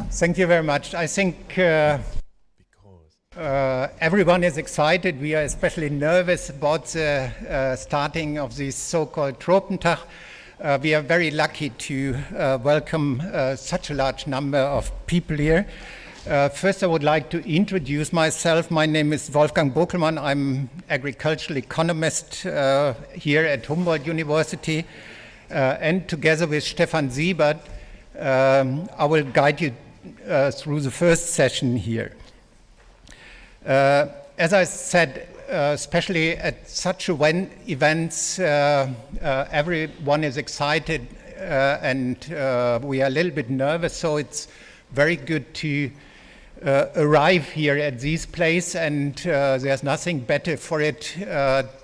Thank you very much. I think everyone is excited. We are especially nervous about the starting of this so-called Tropentag. We are very lucky to welcome such a large number of people here. First, I would like to introduce myself. My name is Wolfgang Bokelmann. I'm agricultural economist here at Humboldt University. And together with Stefan Siebert, I will guide you through the first session here. As I said, especially at such events, everyone is excited and we are a little bit nervous, so it's very good to arrive here at this place, and there's nothing better for it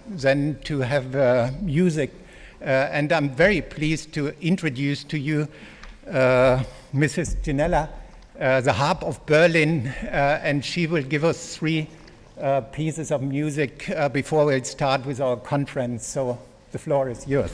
than to have music. And I'm very pleased to introduce to you Mrs. Ginella, the Harp of Berlin, and she will give us three pieces of music before we'll start with our conference. So the floor is yours.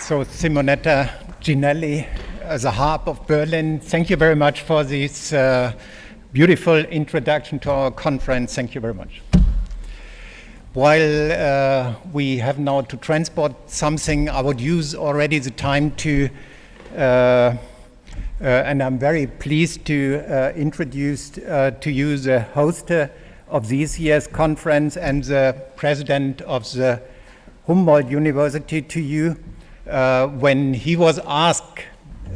So Simonetta Ginelli, the harp of Berlin, thank you very much for this beautiful introduction to our conference. Thank you very much. While we have now to transport something, I would use already the time to, and I'm very pleased to introduce to you the host of this year's conference and the president of the Humboldt University to you. When he was asked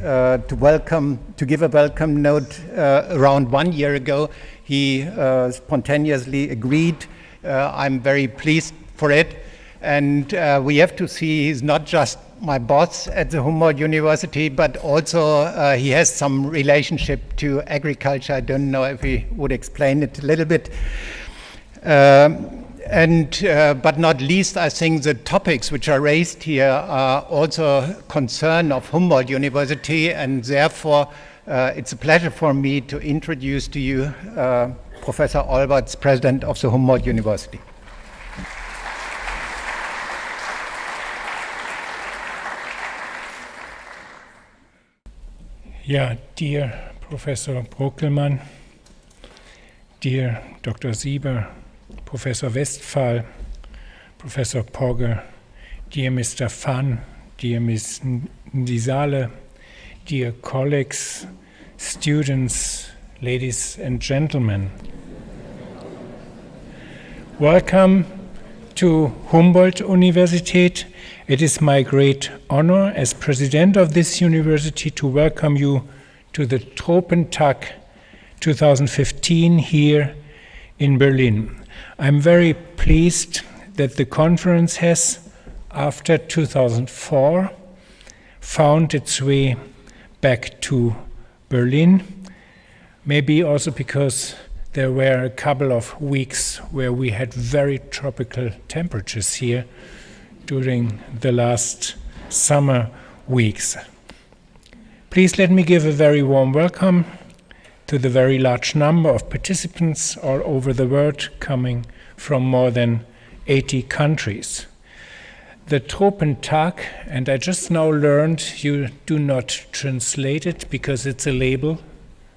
to give a welcome note around 1 year ago, he spontaneously agreed. I'm very pleased for it. And we have to see he's not just my boss at the Humboldt University, but also he has some relationship to agriculture. I don't know if he would explain it a little bit. But not least, I think the topics which are raised here are also a concern of Humboldt University, and therefore it's a pleasure for me to introduce to you Professor Olberts, President of the Humboldt University. Yeah, dear Professor Brockelmann, dear Dr. Sieber, Professor Westphal, Professor Pogge, dear Mr. Phan, dear Ms. Ndizale, dear colleagues, students, ladies and gentlemen. Welcome to Humboldt Universität. It is my great honor as president of this university to welcome you to the Tropentag 2015 here in Berlin. I'm very pleased that the conference has, after 2004, found its way back to Berlin, maybe also because there were a couple of weeks where we had very tropical temperatures here during the last summer weeks. Please let me give a very warm welcome to the very large number of participants all over the world coming from more than 80 countries. The Tropentag, and I just now learned you do not translate it because it's a label,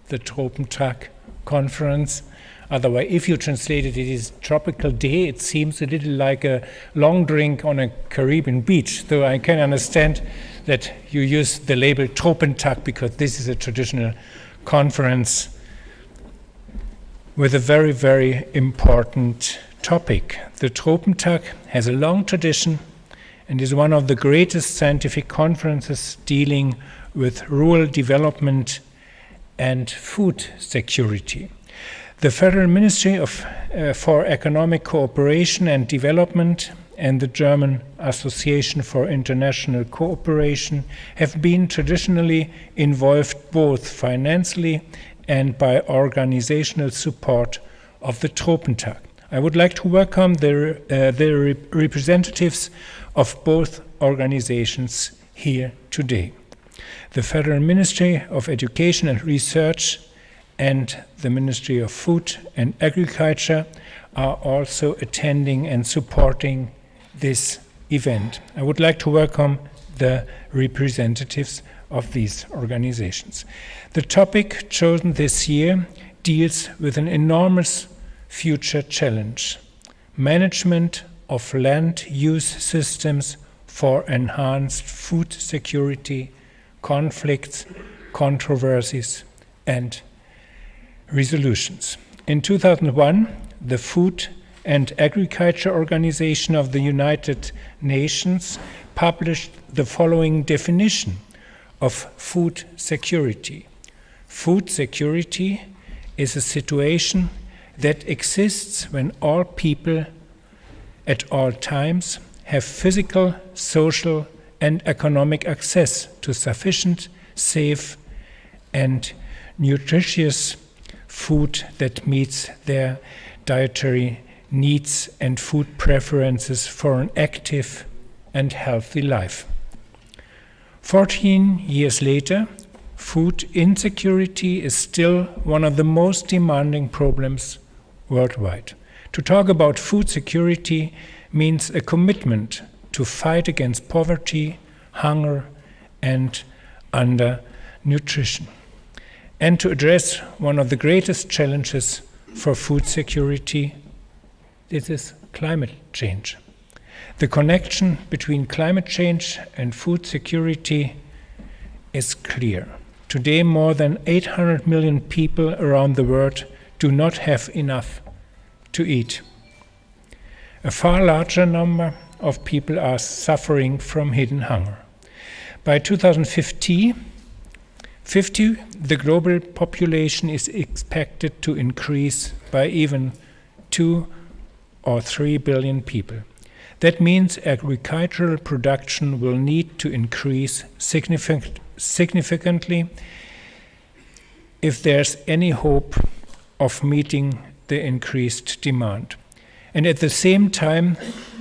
the Tropentag conference. Otherwise, if you translate it, it is tropical day. It seems a little like a long drink on a Caribbean beach, though I can understand that you use the label Tropentag because this is a traditional conference with a very, very important topic. The Tropentag has a long tradition and is one of the greatest scientific conferences dealing with rural development and food security. The Federal Ministry for Economic Cooperation and Development and the German Association for International Cooperation have been traditionally involved both financially and by organizational support of the Tropentag. I would like to welcome the representatives of both organizations here today. The Federal Ministry of Education and Research and the Ministry of Food and Agriculture are also attending and supporting this event. I would like to welcome the representatives of these organizations. The topic chosen this year deals with an enormous future challenge: management of land use systems for enhanced food security, conflicts, controversies, and resolutions. In 2001, the Food and Agriculture Organization of the United Nations published the following definition of food security. Food security is a situation that exists when all people at all times have physical, social, and economic access to sufficient, safe, and nutritious food that meets their dietary needs and food preferences for an active and healthy life. 14 years later, food insecurity is still one of the most demanding problems worldwide. To talk about food security means a commitment to fight against poverty, hunger, and undernutrition. And to address one of the greatest challenges for food security, this is climate change. The connection between climate change and food security is clear. Today, more than 800 million people around the world do not have enough to eat. A far larger number of people are suffering from hidden hunger. By 2050, the global population is expected to increase by even 2 or 3 billion people. That means agricultural production will need to increase significantly if there's any hope of meeting the increased demand. And at the same time,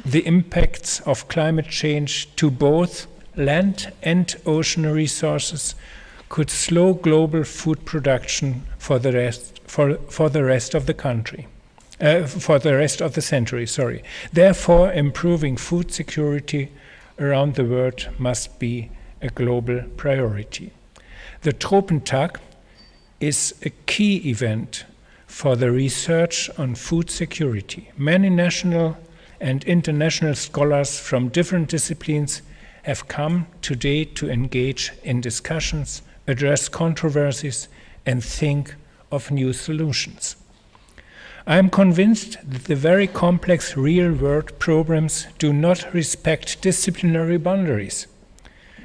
the impacts of climate change to both land and ocean resources could slow global food production for the rest of the century. Therefore, improving food security around the world must be a global priority. The Tropentag is a key event for the research on food security. Many national and international scholars from different disciplines have come today to engage in discussions, address controversies, and think of new solutions. I am convinced that the very complex real-world problems do not respect disciplinary boundaries.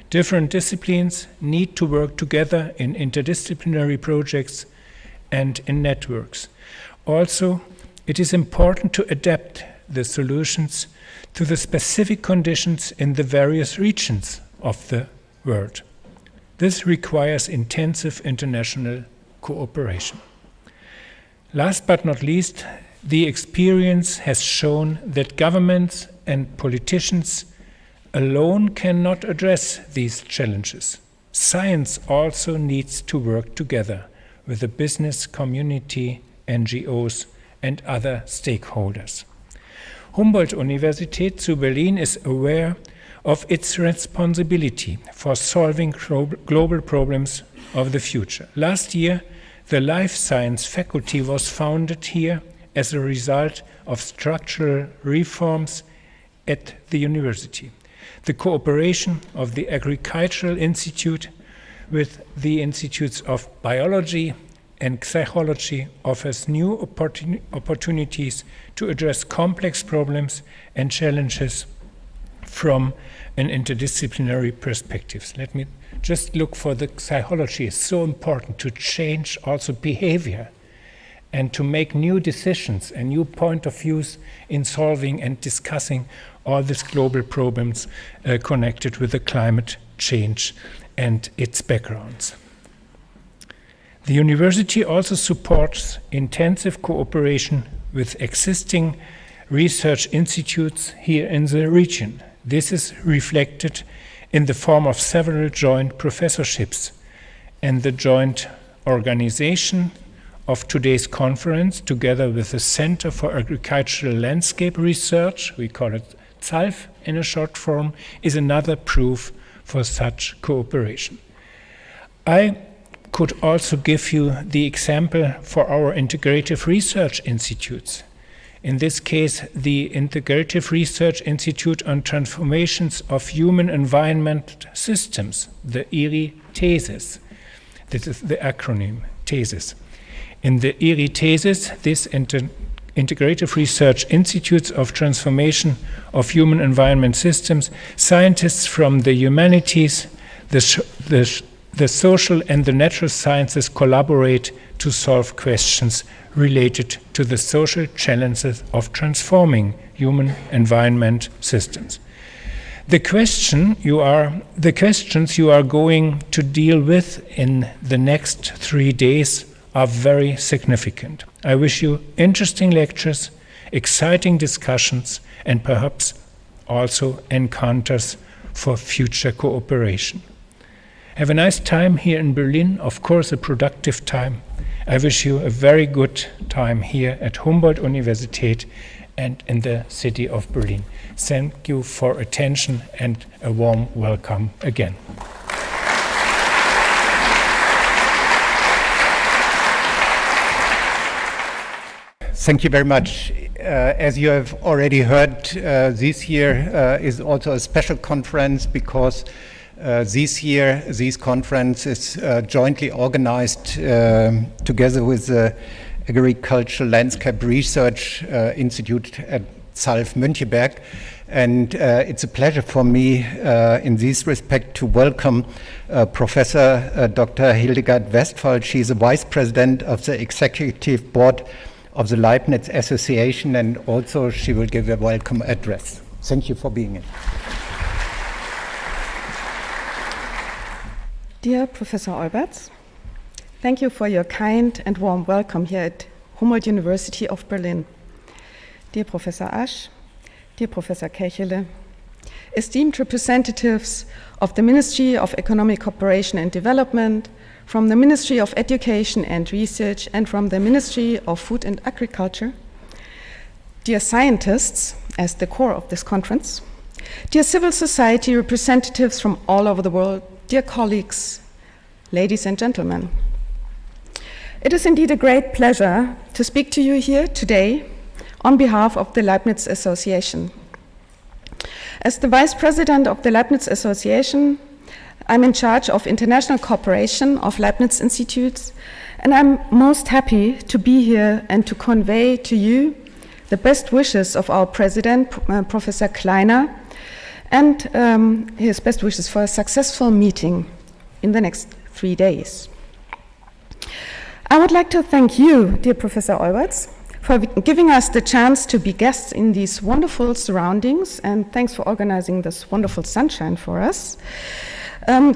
Different disciplines need to work together in interdisciplinary projects and in networks. Also, it is important to adapt the solutions to the specific conditions in the various regions of the world. This requires intensive international cooperation. Last but not least, the experience has shown that governments and politicians alone cannot address these challenges. Science also needs to work together with the business community, NGOs, and other stakeholders. Humboldt-Universität zu Berlin is aware of its responsibility for solving global problems of the future. Last year, the Life Science faculty was founded here as a result of structural reforms at the university. The cooperation of the Agricultural Institute with the Institutes of Biology and Psychology offers new opportunities to address complex problems and challenges from an interdisciplinary perspective. Let me just look for the psychology. It's so important to change also behavior and to make new decisions and new point of views in solving and discussing all these global problems connected with the climate change and its backgrounds. The university also supports intensive cooperation with existing research institutes here in the region. This is reflected in the form of several joint professorships and the joint organization of today's conference, together with the Center for Agricultural Landscape Research, we call it ZALF in a short form, is another proof for such cooperation. I could also give you the example for our integrative research institutes. In this case, the Integrative Research Institute on Transformations of Human Environment Systems, the IRI-TESIS. This is the acronym, TESIS. In the IRI-TESIS, this Integrative Research Institutes of Transformation of Human Environment Systems, scientists from the humanities, the social and the natural sciences collaborate to solve questions related to the social challenges of transforming human environment systems. The questions you are going to deal with in the next 3 days are very significant. I wish you interesting lectures, exciting discussions, and perhaps also encounters for future cooperation. Have a nice time here in Berlin, of course a productive time. I wish you a very good time here at Humboldt-Universität and in the city of Berlin. Thank you for attention and a warm welcome again. Thank you very much. As you have already heard, this year is also a special conference because this year this conference is jointly organized together with the Agricultural Landscape Research Institute at ZALF Müncheberg. And it's a pleasure for me in this respect to welcome Professor Dr. Hildegard Westphal. She's the Vice President of the Executive Board of the Leibniz Association, and also she will give a welcome address. Thank you for being here. Dear Professor Olberts, thank you for your kind and warm welcome here at Humboldt University of Berlin. Dear Professor Asch, dear Professor Kechele, esteemed representatives of the Ministry of Economic Cooperation and Development, from the Ministry of Education and Research, and from the Ministry of Food and Agriculture, dear scientists, as the core of this conference, dear civil society representatives from all over the world, dear colleagues, ladies and gentlemen. It is indeed a great pleasure to speak to you here today on behalf of the Leibniz Association. As the Vice President of the Leibniz Association, I'm in charge of international cooperation of Leibniz Institutes, and I'm most happy to be here and to convey to you the best wishes of our President, Professor Kleiner, and his best wishes for a successful meeting in the next 3 days. I would like to thank you, dear Professor Olberts, for giving us the chance to be guests in these wonderful surroundings, and thanks for organizing this wonderful sunshine for us.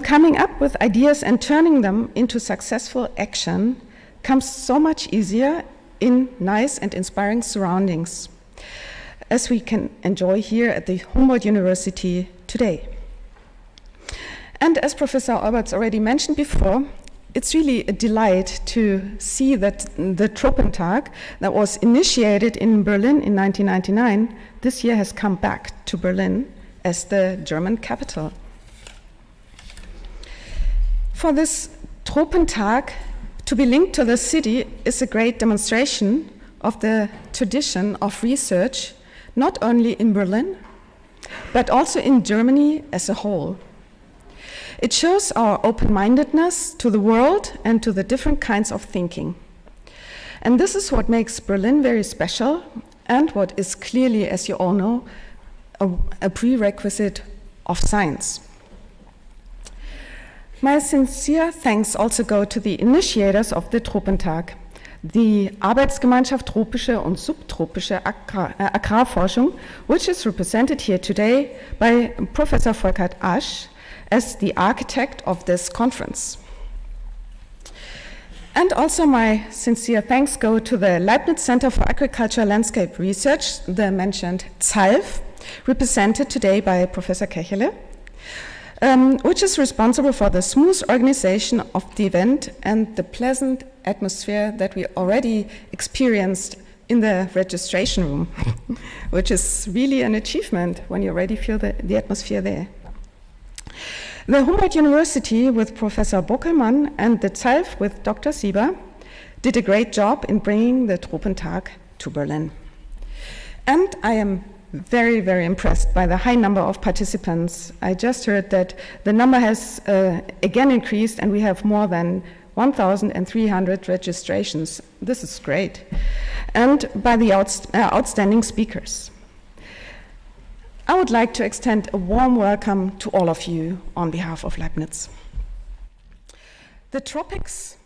Coming up with ideas and turning them into successful action comes so much easier in nice and inspiring surroundings, as we can enjoy here at the Humboldt University today. And as Professor Olberts already mentioned before, it's really a delight to see that the Tropentag that was initiated in Berlin in 1999, this year has come back to Berlin as the German capital. For this Tropentag to be linked to the city is a great demonstration of the tradition of research, not only in Berlin, but also in Germany as a whole. It shows our open-mindedness to the world and to the different kinds of thinking. And this is what makes Berlin very special, and what is clearly, as you all know, a prerequisite of science. My sincere thanks also go to the initiators of the Tropentag, the Arbeitsgemeinschaft Tropische und Subtropische Agrarforschung, which is represented here today by Professor Volkert Asch as the architect of this conference. And also my sincere thanks go to the Leibniz Center for Agricultural Landscape Research, the mentioned ZALF, represented today by Professor Kechele, which is responsible for the smooth organization of the event and the pleasant atmosphere that we already experienced in the registration room, which is really an achievement when you already feel the atmosphere there. The Humboldt University with Professor Bockelmann and the ZALF with Dr. Sieber did a great job in bringing the Tropentag to Berlin. And I am very, very impressed by the high number of participants. I just heard that the number has again increased, and we have more than 1,300 registrations. This is great. And by the outstanding speakers. I would like to extend a warm welcome to all of you on behalf of Leibniz. The tropics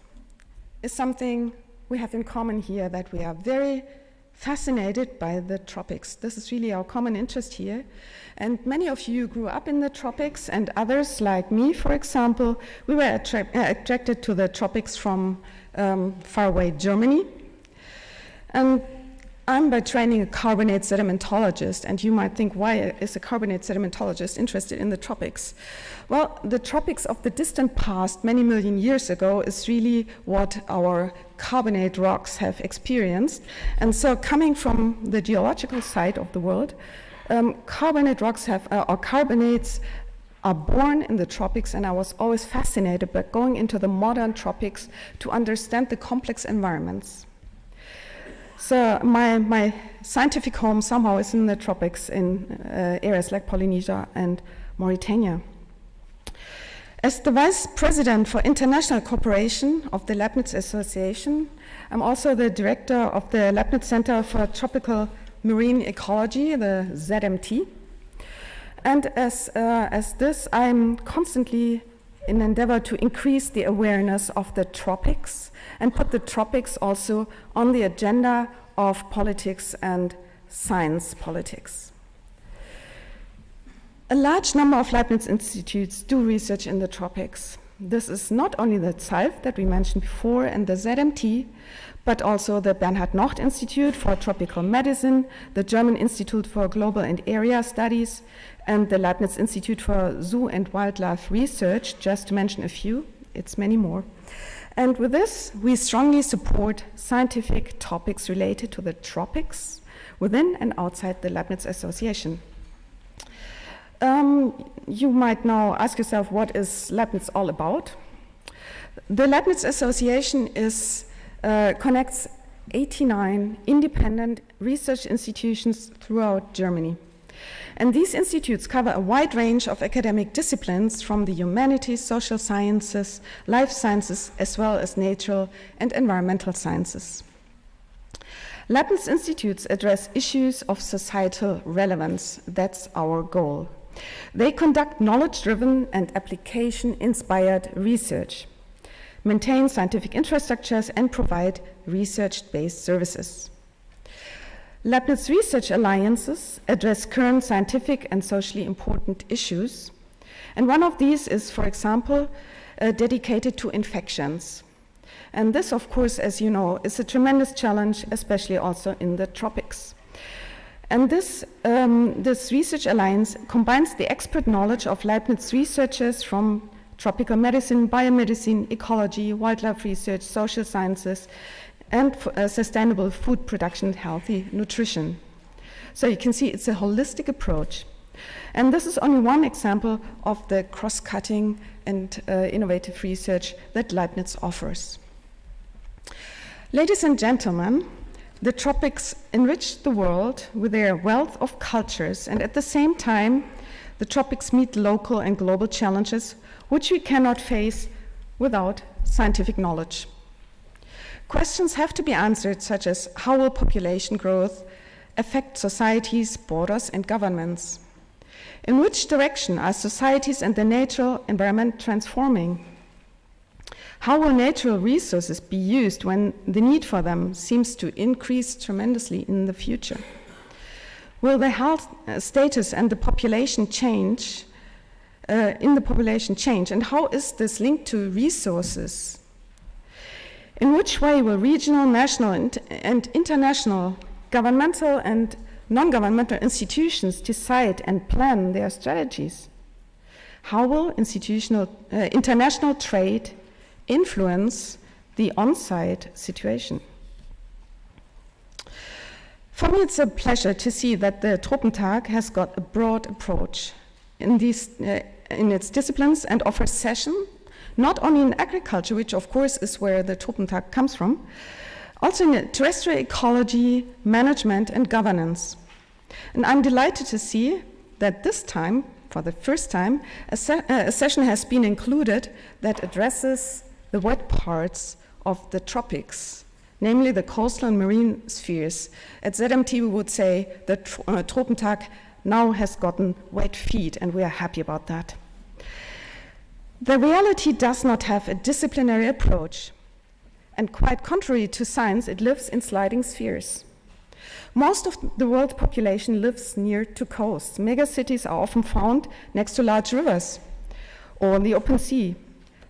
is something we have in common here, that we are very fascinated by the tropics. This is really our common interest here. And many of you grew up in the tropics, and others, like me, for example, we were attracted to the tropics from faraway Germany. And I'm by training a carbonate sedimentologist, and you might think, why is a carbonate sedimentologist interested in the tropics? Well, the tropics of the distant past, many million years ago, is really what our carbonate rocks have experienced. And so coming from the geological side of the world, carbonate rocks or carbonates are born in the tropics, and I was always fascinated by going into the modern tropics to understand the complex environments. So my scientific home somehow is in the tropics in areas like Polynesia and Mauritania. As the Vice President for International Cooperation of the Leibniz Association, I'm also the Director of the Leibniz Center for Tropical Marine Ecology, the ZMT. And as this, I'm constantly in endeavor to increase the awareness of the tropics and put the tropics also on the agenda of politics and science politics. A large number of Leibniz institutes do research in the tropics. This is not only the ZALF that we mentioned before and the ZMT, but also the Bernhard Nocht Institute for Tropical Medicine, the German Institute for Global and Area Studies, and the Leibniz Institute for Zoo and Wildlife Research, just to mention a few. It's many more. And with this, we strongly support scientific topics related to the tropics within and outside the Leibniz Association. You might now ask yourself, what is Leibniz all about? The Leibniz Association connects 89 independent research institutions throughout Germany. And these institutes cover a wide range of academic disciplines from the humanities, social sciences, life sciences, as well as natural and environmental sciences. Leibniz institutes address issues of societal relevance. That's our goal. They conduct knowledge-driven and application-inspired research, maintain scientific infrastructures, and provide research-based services. Leibniz research alliances address current scientific and socially important issues. And one of these is, for example, dedicated to infections. And this, of course, as you know, is a tremendous challenge, especially also in the tropics. And this research alliance combines the expert knowledge of Leibniz researchers from tropical medicine, biomedicine, ecology, wildlife research, social sciences, and sustainable food production and healthy nutrition. So you can see it's a holistic approach. And this is only one example of the cross-cutting and innovative research that Leibniz offers. Ladies and gentlemen, the tropics enrich the world with their wealth of cultures, and at the same time, the tropics meet local and global challenges which we cannot face without scientific knowledge. Questions have to be answered, such as how will population growth affect societies, borders, and governments? In which direction are societies and the natural environment transforming? How will natural resources be used when the need for them seems to increase tremendously in the future? Will the health status and the population change, and how is this linked to resources? In which way will regional, national, and international governmental and non-governmental institutions decide and plan their strategies? How will international trade influence the on-site situation? For me, it's a pleasure to see that the Tropentag has got a broad approach in its disciplines and offers session, not only in agriculture, which of course is where the Tropentag comes from, also in terrestrial ecology, management, and governance. And I'm delighted to see that this time, for the first time, a session has been included that addresses the wet parts of the tropics, namely the coastal and marine spheres. At ZMT, we would say that Tropentag now has gotten wet feet, and we are happy about that. The reality does not have a disciplinary approach, and quite contrary to science, it lives in sliding spheres. Most of the world population lives near to coasts. Megacities are often found next to large rivers or in the open sea,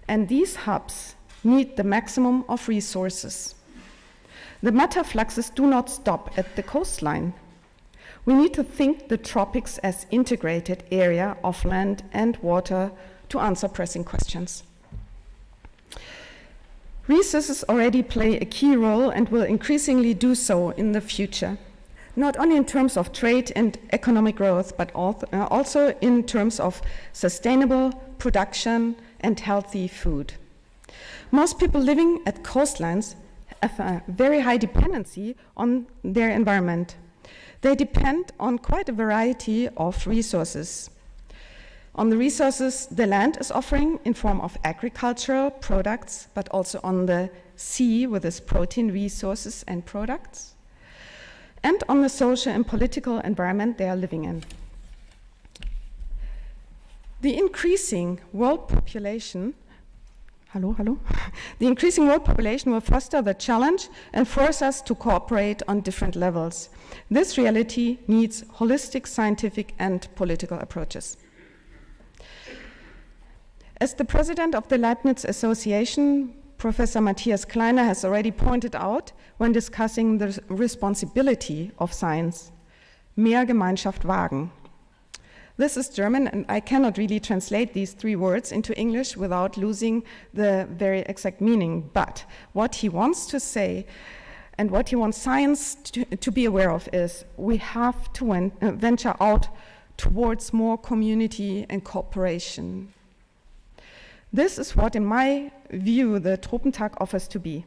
and these hubs need the maximum of resources. The matter fluxes do not stop at the coastline. We need to think the tropics as integrated area of land and water to answer pressing questions. Resources already play a key role and will increasingly do so in the future, not only in terms of trade and economic growth, but also in terms of sustainable production and healthy food. Most people living at coastlines have a very high dependency on their environment. They depend on quite a variety of resources. On the resources the land is offering in form of agricultural products, but also on the sea with its protein resources and products, and on the social and political environment they are living in. The increasing world population The increasing world population will foster the challenge and force us to cooperate on different levels. This reality needs holistic scientific and political approaches. As the president of the Leibniz Association, Professor Matthias Kleiner has already pointed out when discussing the responsibility of science, mehr Gemeinschaft wagen. This is German, and I cannot really translate these three words into English without losing the very exact meaning. But what he wants to say and what he wants science to be aware of is we have to venture out towards more community and cooperation. This is what, in my view, the Tropentag offers to be.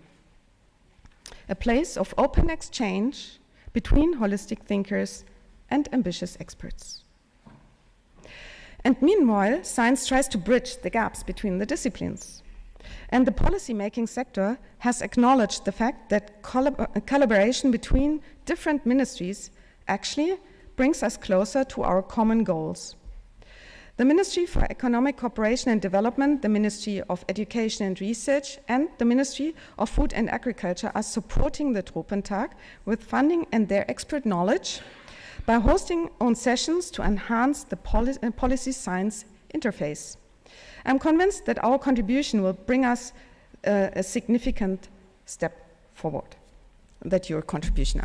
A place of open exchange between holistic thinkers and ambitious experts. And meanwhile, science tries to bridge the gaps between the disciplines. And the policy-making sector has acknowledged the fact that collaboration between different ministries actually brings us closer to our common goals. The Ministry for Economic Cooperation and Development, the Ministry of Education and Research, and the Ministry of Food and Agriculture are supporting the Tropentag with funding and their expert knowledge by hosting own sessions to enhance the policy science interface. I'm convinced that our contribution will bring us a significant step forward. That your contribution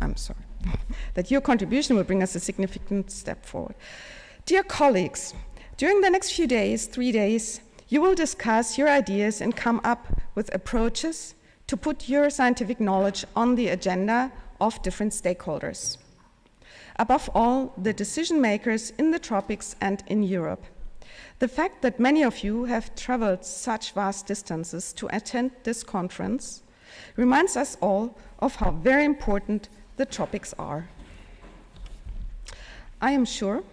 will bring us a significant step forward. Dear colleagues, during the next few days, 3 days, you will discuss your ideas and come up with approaches to put your scientific knowledge on the agenda of different stakeholders. Above all, the decision makers in the tropics and in Europe. The fact that many of you have traveled such vast distances to attend this conference reminds us all of how very important the tropics are. I am sure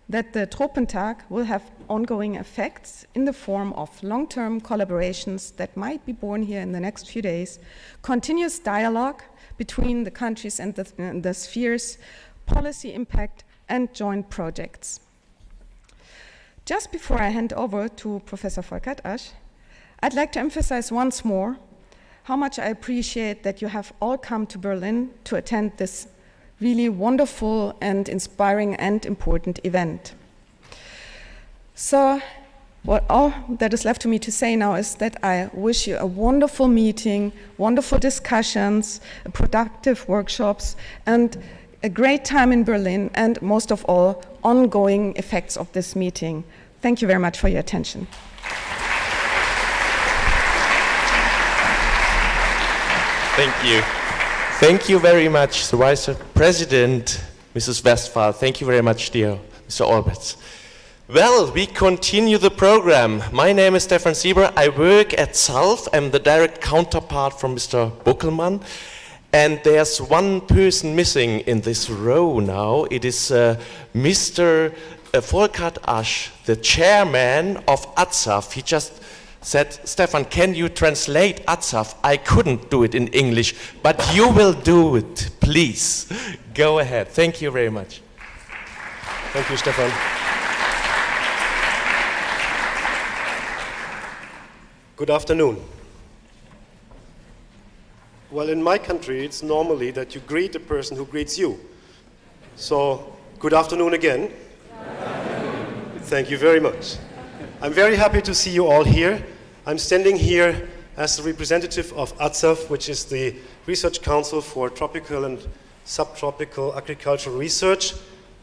that the Tropentag will have ongoing effects in the form of long-term collaborations that might be born here in the next few days, continuous dialogue between the countries and the spheres, policy impact, and joint projects. Just before I hand over to Professor Volkert Asch, I'd like to emphasize once more how much I appreciate that you have all come to Berlin to attend this really wonderful and inspiring and important event. So, all that is left to me to say now is that I wish you a wonderful meeting, wonderful discussions, productive workshops, and a great time in Berlin, and most of all, ongoing effects of this meeting. Thank you very much for your attention. Thank you. Thank you very much, the Vice President, Mrs. Westphal. Thank you very much, dear Mr. Orbitz. Well, we continue the program. My name is Stefan Sieber. I work at SALF. I'm the direct counterpart from Mr. Buckelmann. And there's one person missing in this row now. It is Mr. Volkert Asch, the chairman of ATSAF. He just said, Stefan, can you translate ATSAF? I couldn't do it in English, but you will do it, please. Go ahead. Thank you very much. Thank you, Stefan. Good afternoon. Well, in my country, it's normally that you greet the person who greets you. So, good afternoon again. Thank you very much. I'm very happy to see you all here. I'm standing here as the representative of ATSAF, which is the Research Council for Tropical and Subtropical Agricultural Research,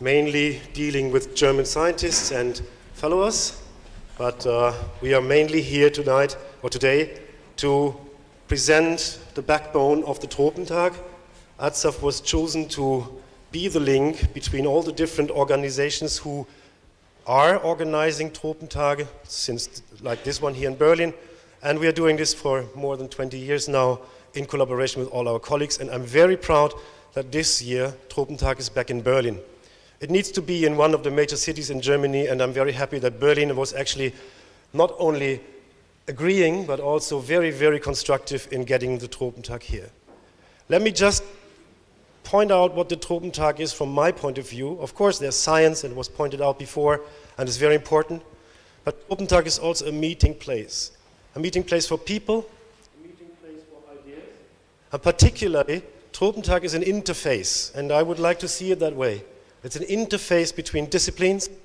mainly dealing with German scientists and followers. But we are mainly here tonight, or today, to present the backbone of the Tropentag. ATSAF was chosen to be the link between all the different organizations who are organizing Tropentag, since like this one here in Berlin, and we are doing this for more than 20 years now in collaboration with all our colleagues, and I'm very proud that this year Tropentag is back in Berlin. It needs to be in one of the major cities in Germany, and I'm very happy that Berlin was actually not only agreeing, but also very, very constructive in getting the Tropentag here. Let me just point out what the Tropentag is from my point of view. Of course, there's science, and it was pointed out before, and it's very important, but Tropentag is also a meeting place for people, a meeting place for ideas, and particularly, Tropentag is an interface, and I would like to see it that way. It's an interface between disciplines, it's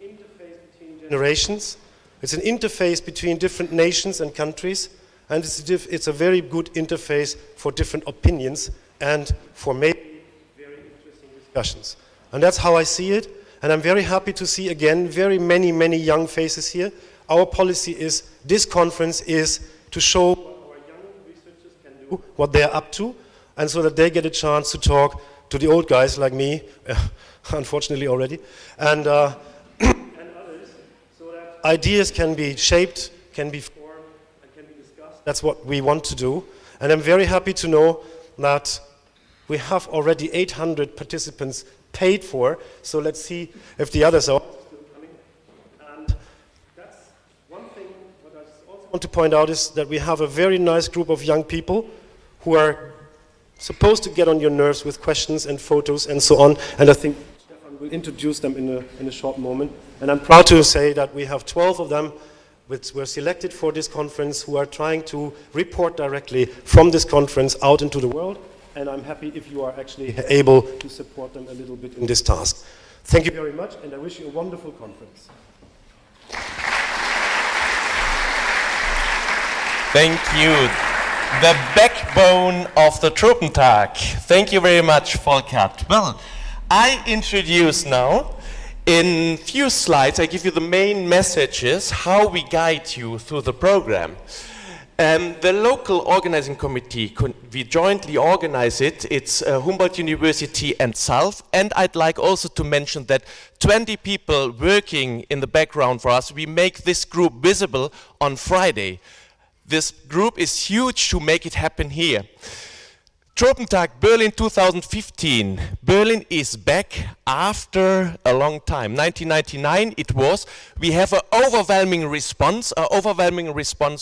an interface between generations, it's an interface between different nations and countries, and it's a very good interface for different opinions and for maybe very interesting discussions. And that's how I see it, and I'm very happy to see again very many young faces here. Our policy is, this conference is to show what our young researchers can do, what they're up to, and so that they get a chance to talk to the old guys like me, unfortunately already, and others, so that ideas can be shaped, can be formed, and can be discussed. That's what we want to do. And I'm very happy to know that we have already 800 participants paid for, so let's see if the others are still coming. And that's one thing. What I also want to point out is that we have a very nice group of young people who are supposed to get on your nerves with questions and photos and so on, and I think Stefan will introduce them in a short moment. And I'm proud to say that we have 12 of them which were selected for this conference who are trying to report directly from this conference out into the world, and I'm happy if you are actually able to support them a little bit in this task. Thank you very much, and I wish you a wonderful conference. Thank you. The backbone of the Tropentag. Thank you very much, Volkert. Well, I introduce now, in few slides, I give you the main messages, how we guide you through the program. The local organizing committee, we jointly organize it. It's Humboldt University and SALF, and I'd like also to mention that 20 people working in the background for us, we make this group visible on Friday. This group is huge to make it happen here. Tropentag Berlin 2015. Berlin is back after a long time. 1999 it was. We have an overwhelming response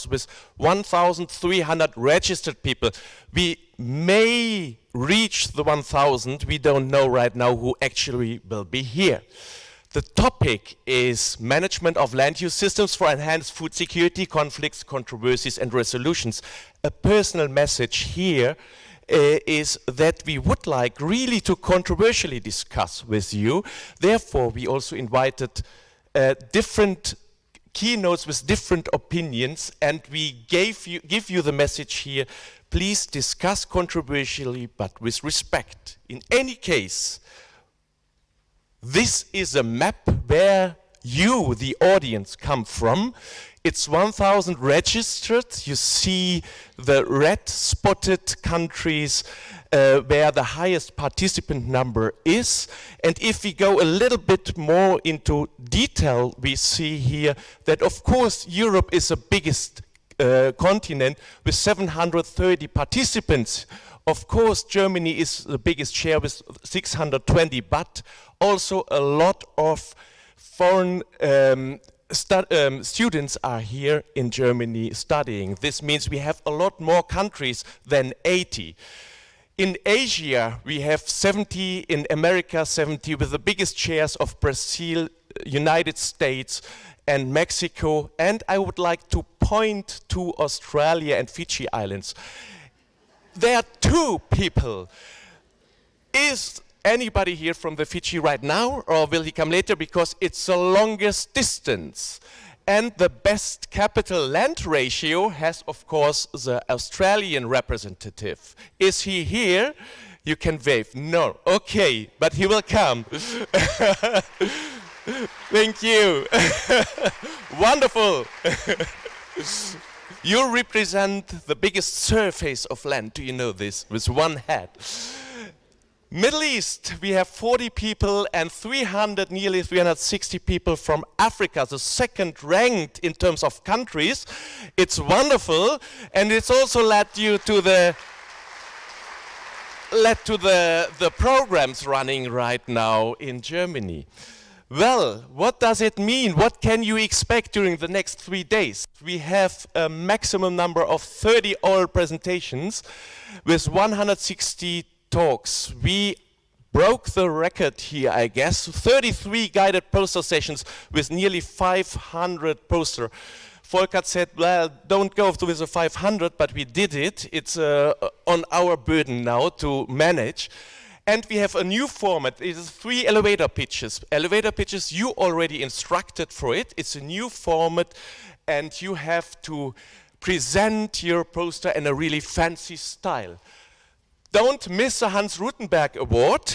with 1,300 registered people. We may reach the 1,000. We don't know right now who actually will be here. The topic is management of land use systems for enhanced food security, conflicts, controversies, and resolutions. A personal message here is that we would like really to controversially discuss with you. Therefore, we also invited different keynotes with different opinions, and we give you the message here. Please discuss controversially, but with respect. In any case, this is a map where you, the audience, come from. It's 1,000 registered. You see the red spotted countries where the highest participant number is. And if we go a little bit more into detail, we see here that, of course, Europe is the biggest continent with 730 participants. Of course, Germany is the biggest share with 620, but also a lot of foreign students are here in Germany studying. This means we have a lot more countries than 80. In Asia, we have 70, in America 70, with the biggest shares of Brazil, United States, and Mexico. And I would like to point to Australia and Fiji Islands. There are two people. Is anybody here from the Fiji right now, or will he come later? Because it's the longest distance. And the best capital land ratio has, of course, the Australian representative. Is he here? You can wave. No. Okay, but he will come. Thank you. Wonderful. You represent the biggest surface of land, do you know this, with one head. Middle East, we have 40 people and nearly 360 people from Africa, the second ranked in terms of countries. It's wonderful, and it's also led to the programs running right now in Germany. Well, what does it mean? What can you expect during the next 3 days? We have a maximum number of 30 oral presentations with 160 talks. We broke the record here, I guess. 33 guided poster sessions with nearly 500 poster. Volkert said, well, don't go with the 500, but we did it. It's on our burden now to manage. And we have a new format. It is 3 elevator pitches. Elevator pitches, you already instructed for it. It's a new format, and you have to present your poster in a really fancy style. Don't miss the Hans Rutenberg Award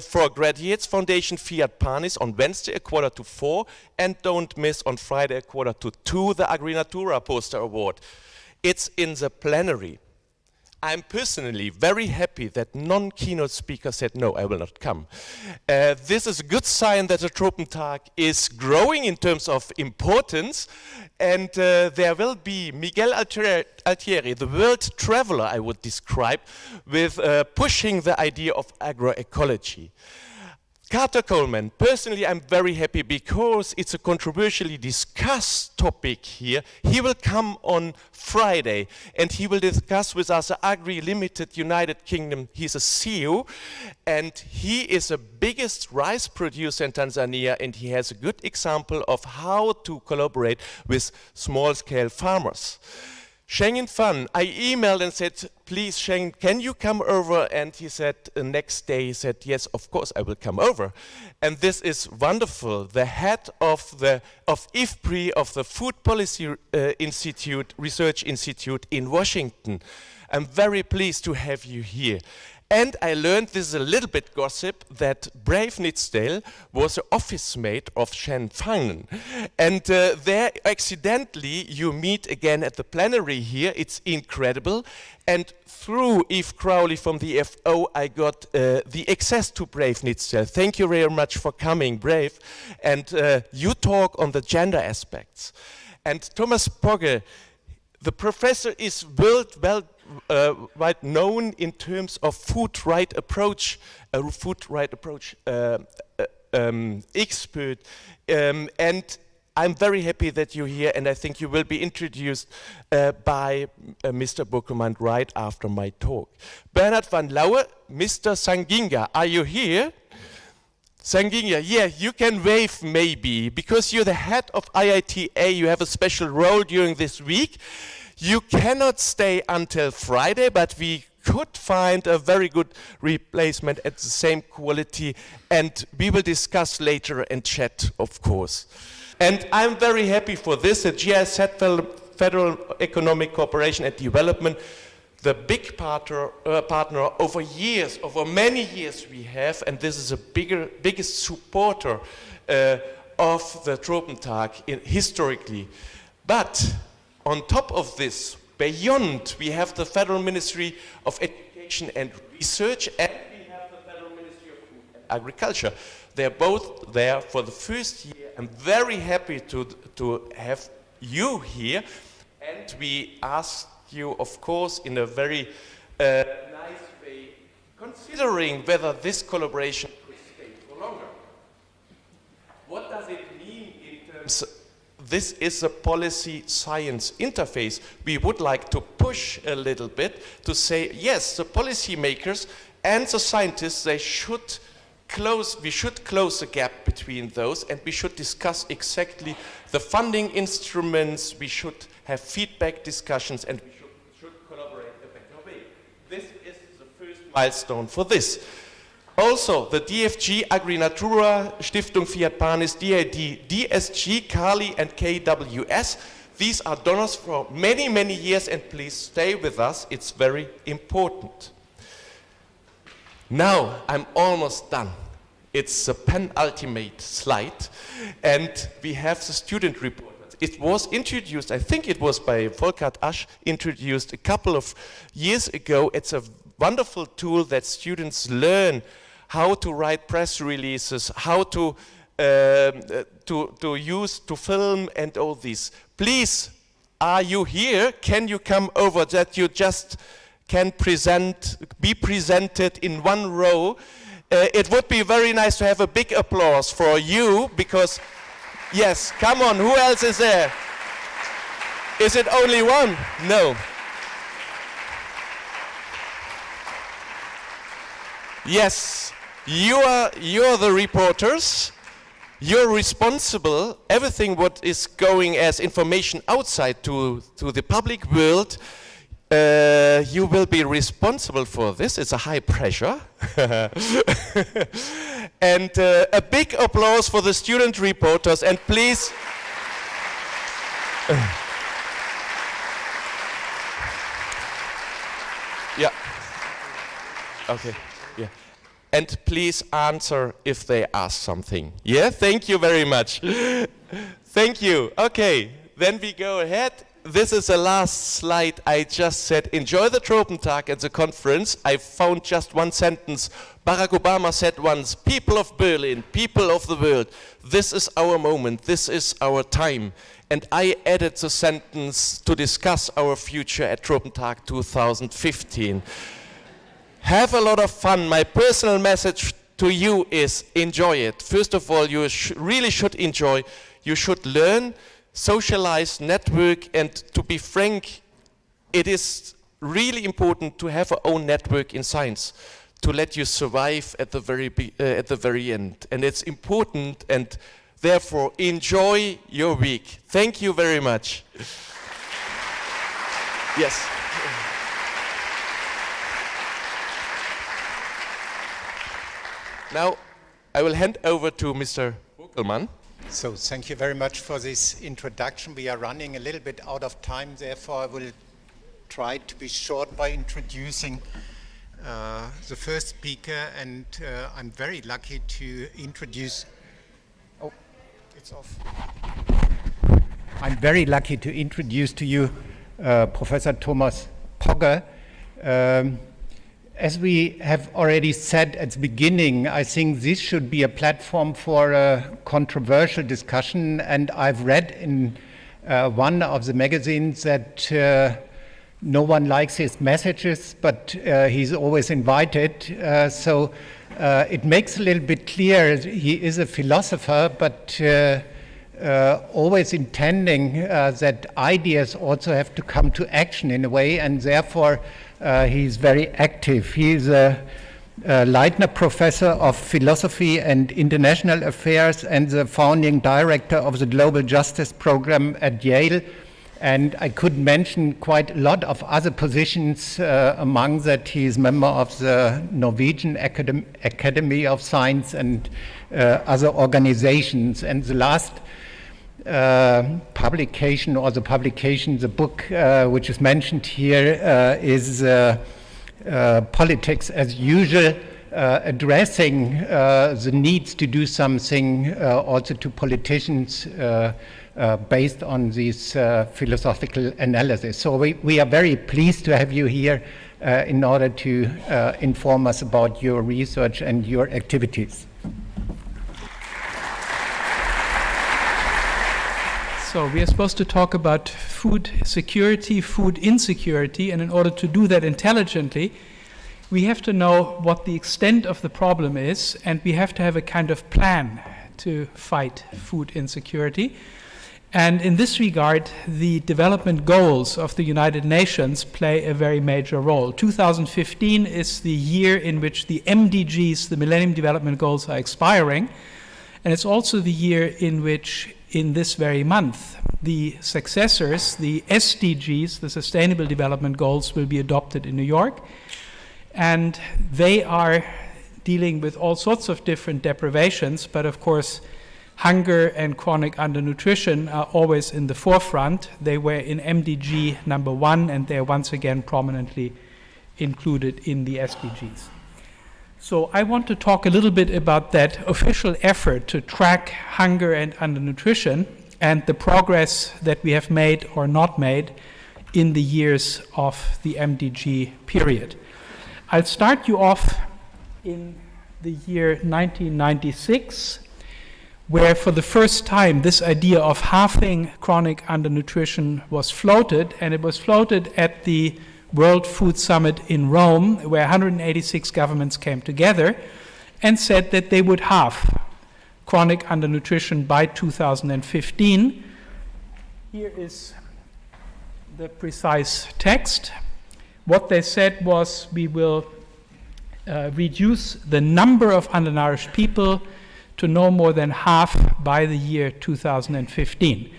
for Graduates Foundation Fiat Panis on Wednesday 3:45, and don't miss on Friday 2:45 the Agrinatura Poster Award. It's in the plenary. I'm personally very happy that non-keynote speaker said, no, I will not come. This is a good sign that the Tropentag is growing in terms of importance, and there will be Miguel Altieri, the world traveler I would describe, with pushing the idea of agroecology. Carter Coleman, personally I'm very happy because it's a controversially discussed topic here. He will come on Friday and he will discuss with us the Agri Limited United Kingdom. He's a CEO and he is the biggest rice producer in Tanzania, and he has a good example of how to collaborate with small-scale farmers. Schengen Fan, I emailed and said, please Schengen, can you come over? And he said, the next day, he said, yes, of course I will come over. And this is wonderful. The head of IFPRI, of the Food Policy Research Institute in Washington. I'm very pleased to have you here. And I learned, this is a little bit gossip, that Brave Nitsdale was an office mate of Shen Fangen. And there, accidentally, you meet again at the plenary here. It's incredible. And through Eve Crowley from the FO, I got the access to Brave Nitsdale. Thank you very much for coming, Brave. And you talk on the gender aspects. And Thomas Pogge, the professor is world known in terms of food right approach, expert, and I'm very happy that you're here, and I think you will be introduced by Mr. Boekeman right after my talk. Bernard van Lauwe, Mr. Sanginga, are you here? Sanginga, yeah, you can wave maybe, because you're the head of IITA, you have a special role during this week. You cannot stay until Friday, but we could find a very good replacement at the same quality, and we will discuss later and chat, of course. And I'm very happy for this, the GIZ Federal Economic Cooperation and Development, the big partner over years, over many years we have, and this is the biggest supporter of the Tropentag historically. But on top of this, beyond, we have the Federal Ministry of Education and Research, and we have the Federal Ministry of Food and Agriculture. They're both there for the first year. I'm very happy to have you here, and we ask you, of course, in a very nice way, considering whether this collaboration could stay for longer. What does it mean in terms? This is a policy science interface. We would like to push a little bit to say, yes, the policymakers and the scientists, we should close the gap between those, and we should discuss exactly the funding instruments, we should have feedback discussions, and we should collaborate in a better way. This is the first milestone for this. Also, the DFG, Agrinatura, Stiftung Fiat Panis, DID, DSG, Kali, and KWS. These are donors for many, many years, and please stay with us. It's very important. Now, I'm almost done. It's the penultimate slide, and we have the student report. it was introduced, I think it was by Volkart Asch, introduced a couple of years ago. It's a wonderful tool that students learn how to write press releases, how to use, to film and all this. Please, are you here? Can you come over that you just can be presented in one row? It would be very nice to have a big applause for you because, yes, come on, who else is there? Is it only one? No. Yes, you're the reporters. You're responsible. Everything what is going as information outside to the public world, you will be responsible for this. It's a high pressure. And a big applause for the student reporters. And please, yeah, okay, yeah. And please answer if they ask something. Yeah, thank you very much. Thank you. Okay, then we go ahead. This is the last slide. I just said, enjoy the Tropentag at the conference. I found just one sentence. Barack Obama said once, people of Berlin, people of the world, this is our moment, this is our time. And I added the sentence to discuss our future at Tropentag 2015. Have a lot of fun. My personal message to you is enjoy it. First of all, you really should enjoy. You should learn, socialize, network, and to be frank, it is really important to have our own network in science to let you survive at the very end. And it's important, and therefore enjoy your week. Thank you very much. Yes. Now, I will hand over to Mr. Buckelmann. So thank you very much for this introduction. We are running a little bit out of time, therefore I will try to be short by introducing the first speaker, and I'm very lucky to introduce, oh, it's off. I'm very lucky to introduce to you Professor Thomas Pogge. As we have already said at the beginning, I think this should be a platform for a controversial discussion, and I've read in one of the magazines that no one likes his messages, but he's always invited. So it makes a little bit clear he is a philosopher, but always intending that ideas also have to come to action in a way, and therefore he's very active. He's a Leitner Professor of Philosophy and International Affairs and the founding director of the Global Justice Program at Yale. And I could mention quite a lot of other positions. Among that, he's member of the Norwegian Academy of Science and other organizations. And the last publication, the book which is mentioned here is Politics as Usual, addressing the needs to do something also to politicians based on this philosophical analysis. So we are very pleased to have you here in order to inform us about your research and your activities. So we are supposed to talk about food security, food insecurity, and in order to do that intelligently, we have to know what the extent of the problem is, and we have to have a kind of plan to fight food insecurity. And in this regard, the development goals of the United Nations play a very major role. 2015 is the year in which the MDGs, the Millennium Development Goals, are expiring, and it's also the year in which in this very month, the successors, the SDGs, the Sustainable Development Goals, will be adopted in New York. And they are dealing with all sorts of different deprivations, but of course, hunger and chronic undernutrition are always in the forefront. They were in MDG number 1, and they're once again prominently included in the SDGs. So I want to talk a little bit about that official effort to track hunger and undernutrition and the progress that we have made or not made in the years of the MDG period. I'll start you off in the year 1996, where for the first time this idea of halving chronic undernutrition was floated, and it was floated at the World Food Summit in Rome, where 186 governments came together and said that they would halve chronic undernutrition by 2015. Here is the precise text. What they said was, we will reduce the number of undernourished people to no more than half by the year 2015.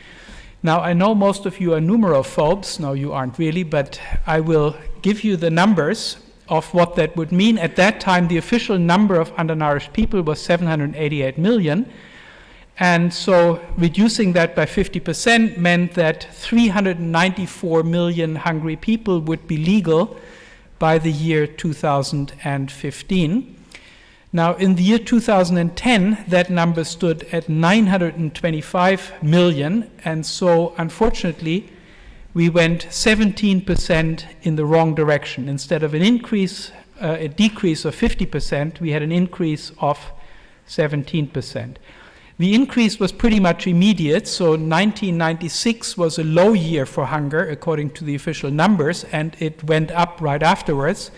Now, I know most of you are numerophobes. No, you aren't really, but I will give you the numbers of what that would mean. At that time, the official number of undernourished people was 788 million. And so reducing that by 50% meant that 394 million hungry people would be legal by the year 2015. Now, in the year 2010, that number stood at 925 million, and so unfortunately, we went 17% in the wrong direction. Instead of a decrease of 50%, we had an increase of 17%. The increase was pretty much immediate, so 1996 was a low year for hunger, according to the official numbers, and it went up right afterwards.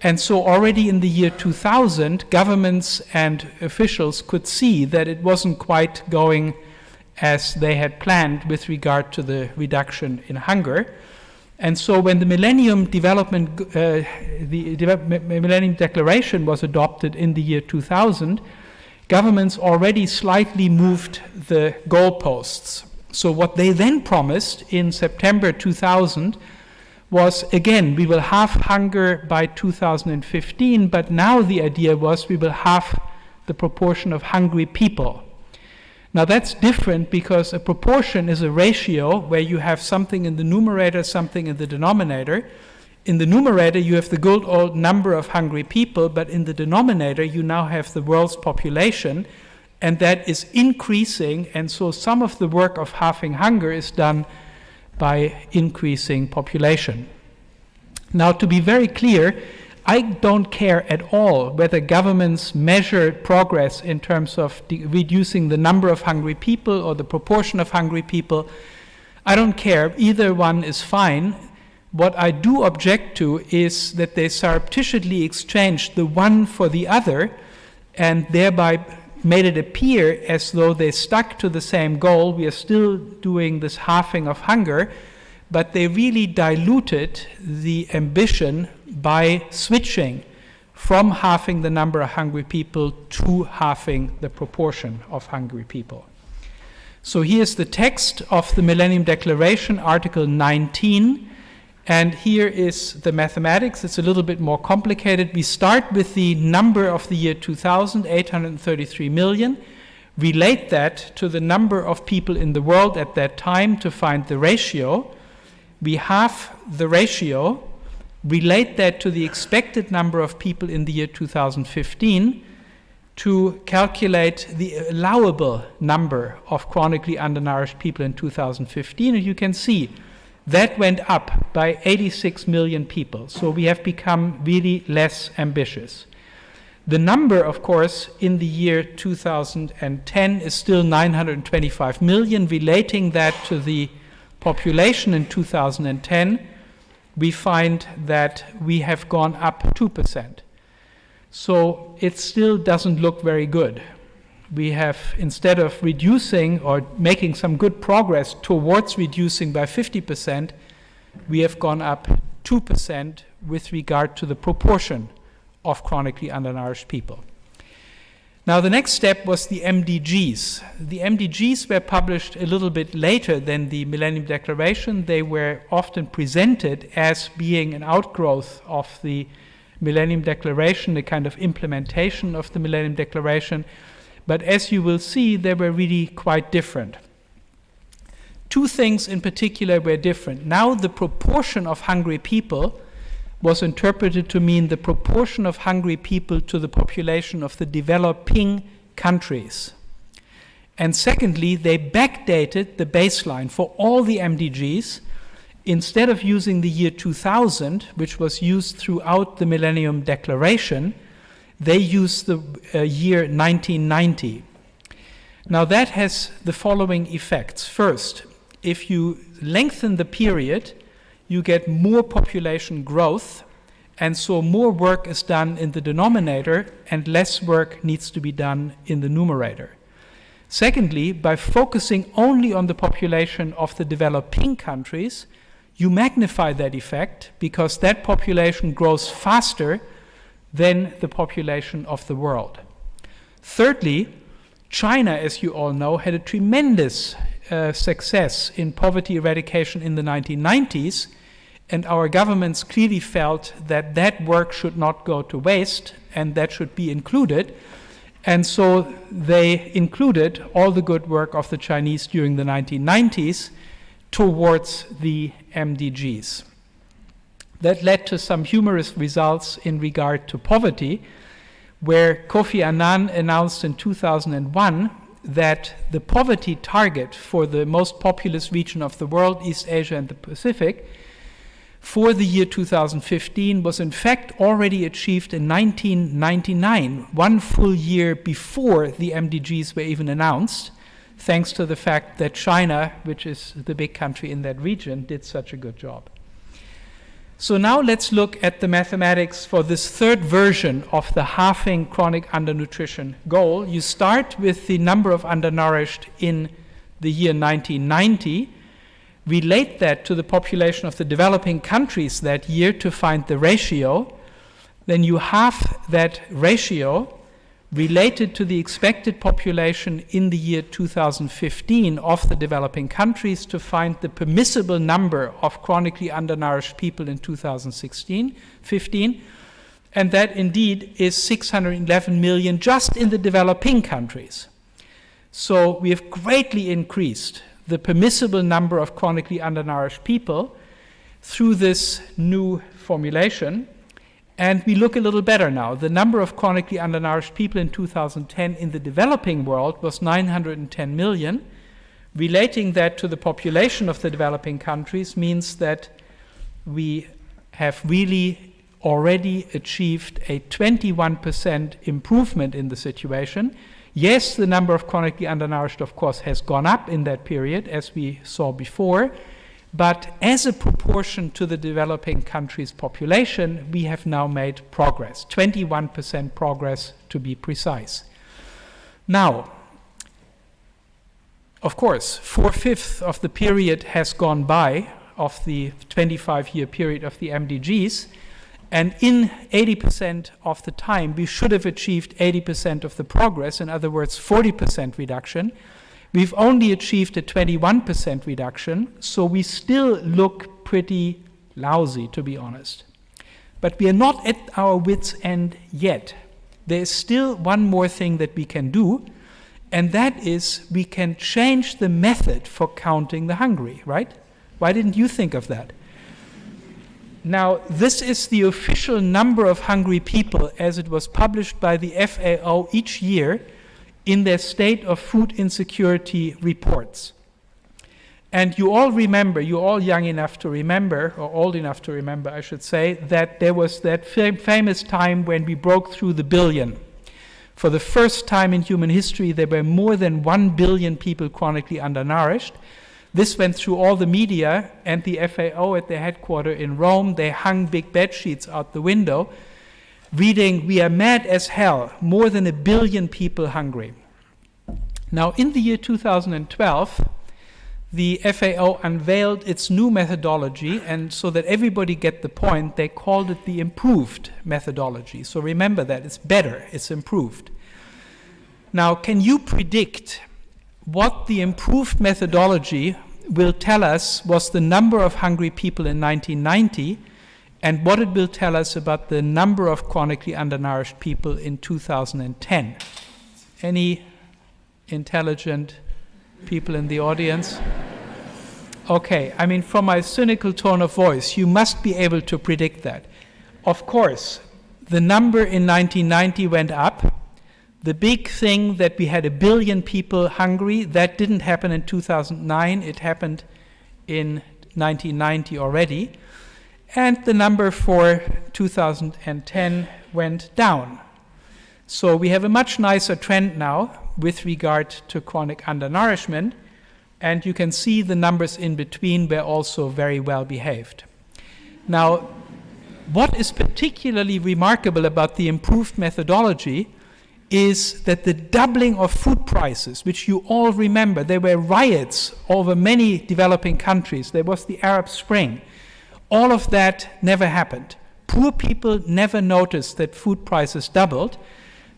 And so already in the year 2000, governments and officials could see that it wasn't quite going as they had planned with regard to the reduction in hunger. And so when the Millennium Millennium Declaration was adopted in the year 2000, governments already slightly moved the goalposts. So what they then promised in September 2000 was, again, we will halve hunger by 2015, but now the idea was we will halve the proportion of hungry people. Now that's different, because a proportion is a ratio where you have something in the numerator, something in the denominator. In the numerator, you have the good old number of hungry people, but in the denominator, you now have the world's population, and that is increasing, and so some of the work of halving hunger is done by increasing population. Now, to be very clear, I don't care at all whether governments measure progress in terms of reducing the number of hungry people or the proportion of hungry people. I don't care. Either one is fine. What I do object to is that they surreptitiously exchanged the one for the other and thereby made it appear as though they stuck to the same goal. We are still doing this halving of hunger, but they really diluted the ambition by switching from halving the number of hungry people to halving the proportion of hungry people. So here's the text of the Millennium Declaration, Article 19. And here is the mathematics. It's a little bit more complicated. We start with the number of the year 2000, 833 million. Relate that to the number of people in the world at that time to find the ratio. We halve the ratio. Relate that to the expected number of people in the year 2015 to calculate the allowable number of chronically undernourished people in 2015. And you can see that went up by 86 million people. So we have become really less ambitious. The number, of course, in the year 2010 is still 925 million. Relating that to the population in 2010, we find that we have gone up 2%. So it still doesn't look very good. We have, instead of reducing or making some good progress towards reducing by 50%, we have gone up 2% with regard to the proportion of chronically undernourished people. Now, the next step was the MDGs. The MDGs were published a little bit later than the Millennium Declaration. They were often presented as being an outgrowth of the Millennium Declaration, a kind of implementation of the Millennium Declaration. But as you will see, they were really quite different. Two things in particular were different. Now the proportion of hungry people was interpreted to mean the proportion of hungry people to the population of the developing countries. And secondly, they backdated the baseline for all the MDGs. Instead of using the year 2000, which was used throughout the Millennium Declaration, they used the year 1990. Now that has the following effects. First, if you lengthen the period, you get more population growth, and so more work is done in the denominator and less work needs to be done in the numerator. Secondly, by focusing only on the population of the developing countries, you magnify that effect because that population grows faster than the population of the world. Thirdly, China, as you all know, had a tremendous success in poverty eradication in the 1990s, and our governments clearly felt that that work should not go to waste and that should be included. And so they included all the good work of the Chinese during the 1990s towards the MDGs. That led to some humorous results in regard to poverty, where Kofi Annan announced in 2001 that the poverty target for the most populous region of the world, East Asia and the Pacific, for the year 2015 was in fact already achieved in 1999, one full year before the MDGs were even announced, thanks to the fact that China, which is the big country in that region, did such a good job. So now let's look at the mathematics for this third version of the halving chronic undernutrition goal. You start with the number of undernourished in the year 1990, relate that to the population of the developing countries that year to find the ratio, then you halve that ratio related to the expected population in the year 2015 of the developing countries to find the permissible number of chronically undernourished people in 2015, and that indeed is 611 million just in the developing countries. So we have greatly increased the permissible number of chronically undernourished people through this new formulation. And we look a little better now. The number of chronically undernourished people in 2010 in the developing world was 910 million. Relating that to the population of the developing countries means that we have really already achieved a 21% improvement in the situation. Yes, the number of chronically undernourished, of course, has gone up in that period, as we saw before. But as a proportion to the developing countries' population, we have now made progress, 21% progress to be precise. Now, of course, 4/5 of the period has gone by of the 25-year period of the MDGs, and in 80% of the time, we should have achieved 80% of the progress, in other words, 40% reduction. We've only achieved a 21% reduction, so we still look pretty lousy, to be honest. But we are not at our wits' end yet. There is still one more thing that we can do, and that is we can change the method for counting the hungry, right? Why didn't you think of that? Now, this is the official number of hungry people as it was published by the FAO each year in their state of food insecurity reports. And you all remember, you're all young enough to remember, or old enough to remember, I should say, that there was that famous time when we broke through the billion. For the first time in human history, there were more than 1 billion people chronically undernourished. This went through all the media, and the FAO at their headquarters in Rome, they hung big bed sheets out the window, reading, "We are mad as hell, more than 1 billion people hungry." Now, in the year 2012, the FAO unveiled its new methodology, and so that everybody get the point, they called it the improved methodology. So remember that, it's better, it's improved. Now, can you predict what the improved methodology will tell us was the number of hungry people in 1990, and what it will tell us about the number of chronically undernourished people in 2010? Any intelligent people in the audience? Okay, I mean, from my cynical tone of voice, you must be able to predict that. Of course, the number in 1990 went up, The big thing that we had 1 billion people hungry, that didn't happen in 2009, it happened in 1990 already. And the number for 2010 went down. So we have a much nicer trend now with regard to chronic undernourishment, and you can see the numbers in between were also very well behaved. Now, what is particularly remarkable about the improved methodology is that the doubling of food prices, which you all remember, there were riots over many developing countries, there was the Arab Spring, all of that never happened. Poor people never noticed that food prices doubled.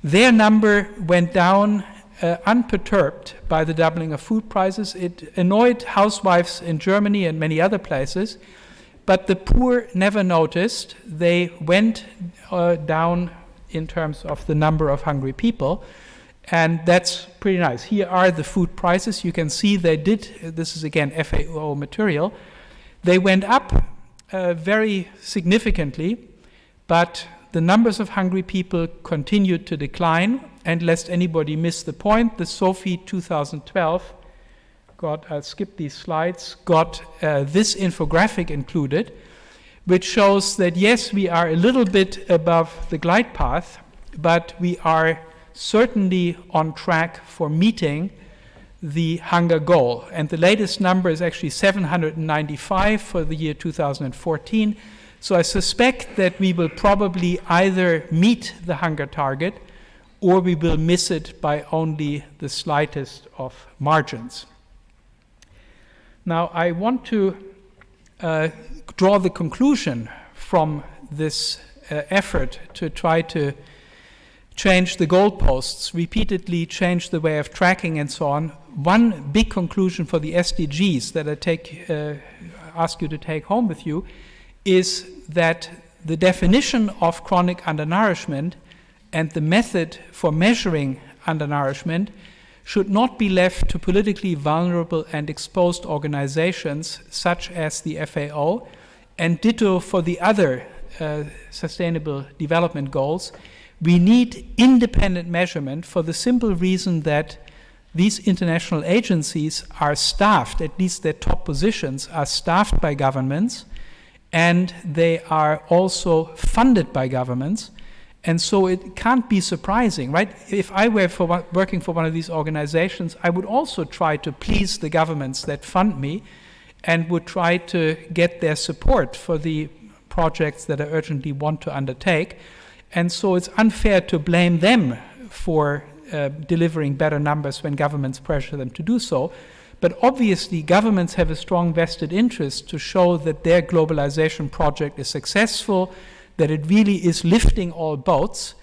Their number went down unperturbed by the doubling of food prices. It annoyed housewives in Germany and many other places, but the poor never noticed. They went down in terms of the number of hungry people, and that's pretty nice. Here are the food prices. You can see they did, this is again FAO material, they went up very significantly, but the numbers of hungry people continued to decline. And lest anybody miss the point, the SOFI 2012 I'll skip these slides, got this infographic included, which shows that yes, we are a little bit above the glide path, but we are certainly on track for meeting the hunger goal. And the latest number is actually 795 for the year 2014. So I suspect that we will probably either meet the hunger target or we will miss it by only the slightest of margins. Now, I want to draw the conclusion from this effort to try to change the goalposts, repeatedly change the way of tracking and so on. One big conclusion for the SDGs that I ask you to take home with you is that the definition of chronic undernourishment and the method for measuring undernourishment should not be left to politically vulnerable and exposed organizations such as the FAO, and ditto for the other sustainable development goals. We need independent measurement for the simple reason that these international agencies are staffed, at least their top positions are staffed by governments, and they are also funded by governments. And so it can't be surprising, right? If I were working for one of these organizations, I would also try to please the governments that fund me and would try to get their support for the projects that I urgently want to undertake. And so it's unfair to blame them for delivering better numbers when governments pressure them to do so. But obviously, governments have a strong vested interest to show that their globalization project is successful, that it really is lifting all boats.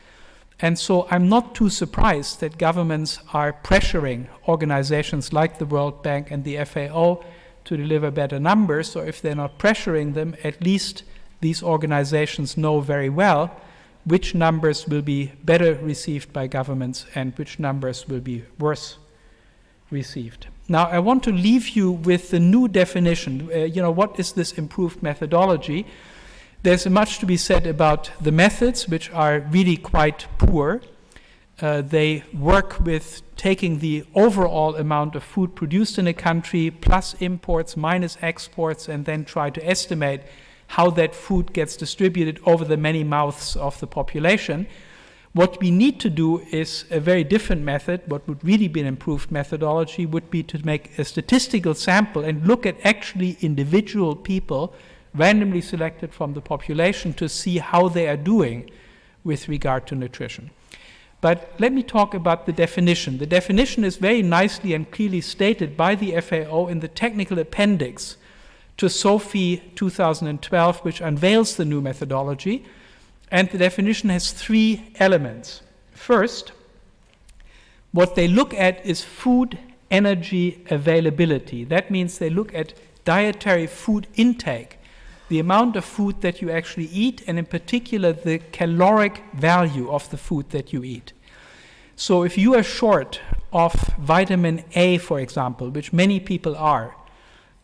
And so I'm not too surprised that governments are pressuring organizations like the World Bank and the FAO to deliver better numbers, or if they're not pressuring them, at least these organizations know very well which numbers will be better received by governments and which numbers will be worse received. Now, I want to leave you with the new definition. What is this improved methodology? There's much to be said about the methods, which are really quite poor. They work with taking the overall amount of food produced in a country, plus imports, minus exports, and then try to estimate how that food gets distributed over the many mouths of the population. What we need to do is a very different method. What would really be an improved methodology would be to make a statistical sample and look at actually individual people randomly selected from the population to see how they are doing with regard to nutrition. But let me talk about the definition. The definition is very nicely and clearly stated by the FAO in the technical appendix to SOFI 2012, which unveils the new methodology. And the definition has 3 elements. First, what they look at is food energy availability. That means they look at dietary food intake, the amount of food that you actually eat, and in particular the caloric value of the food that you eat. So if you are short of vitamin A, for example, which many people are,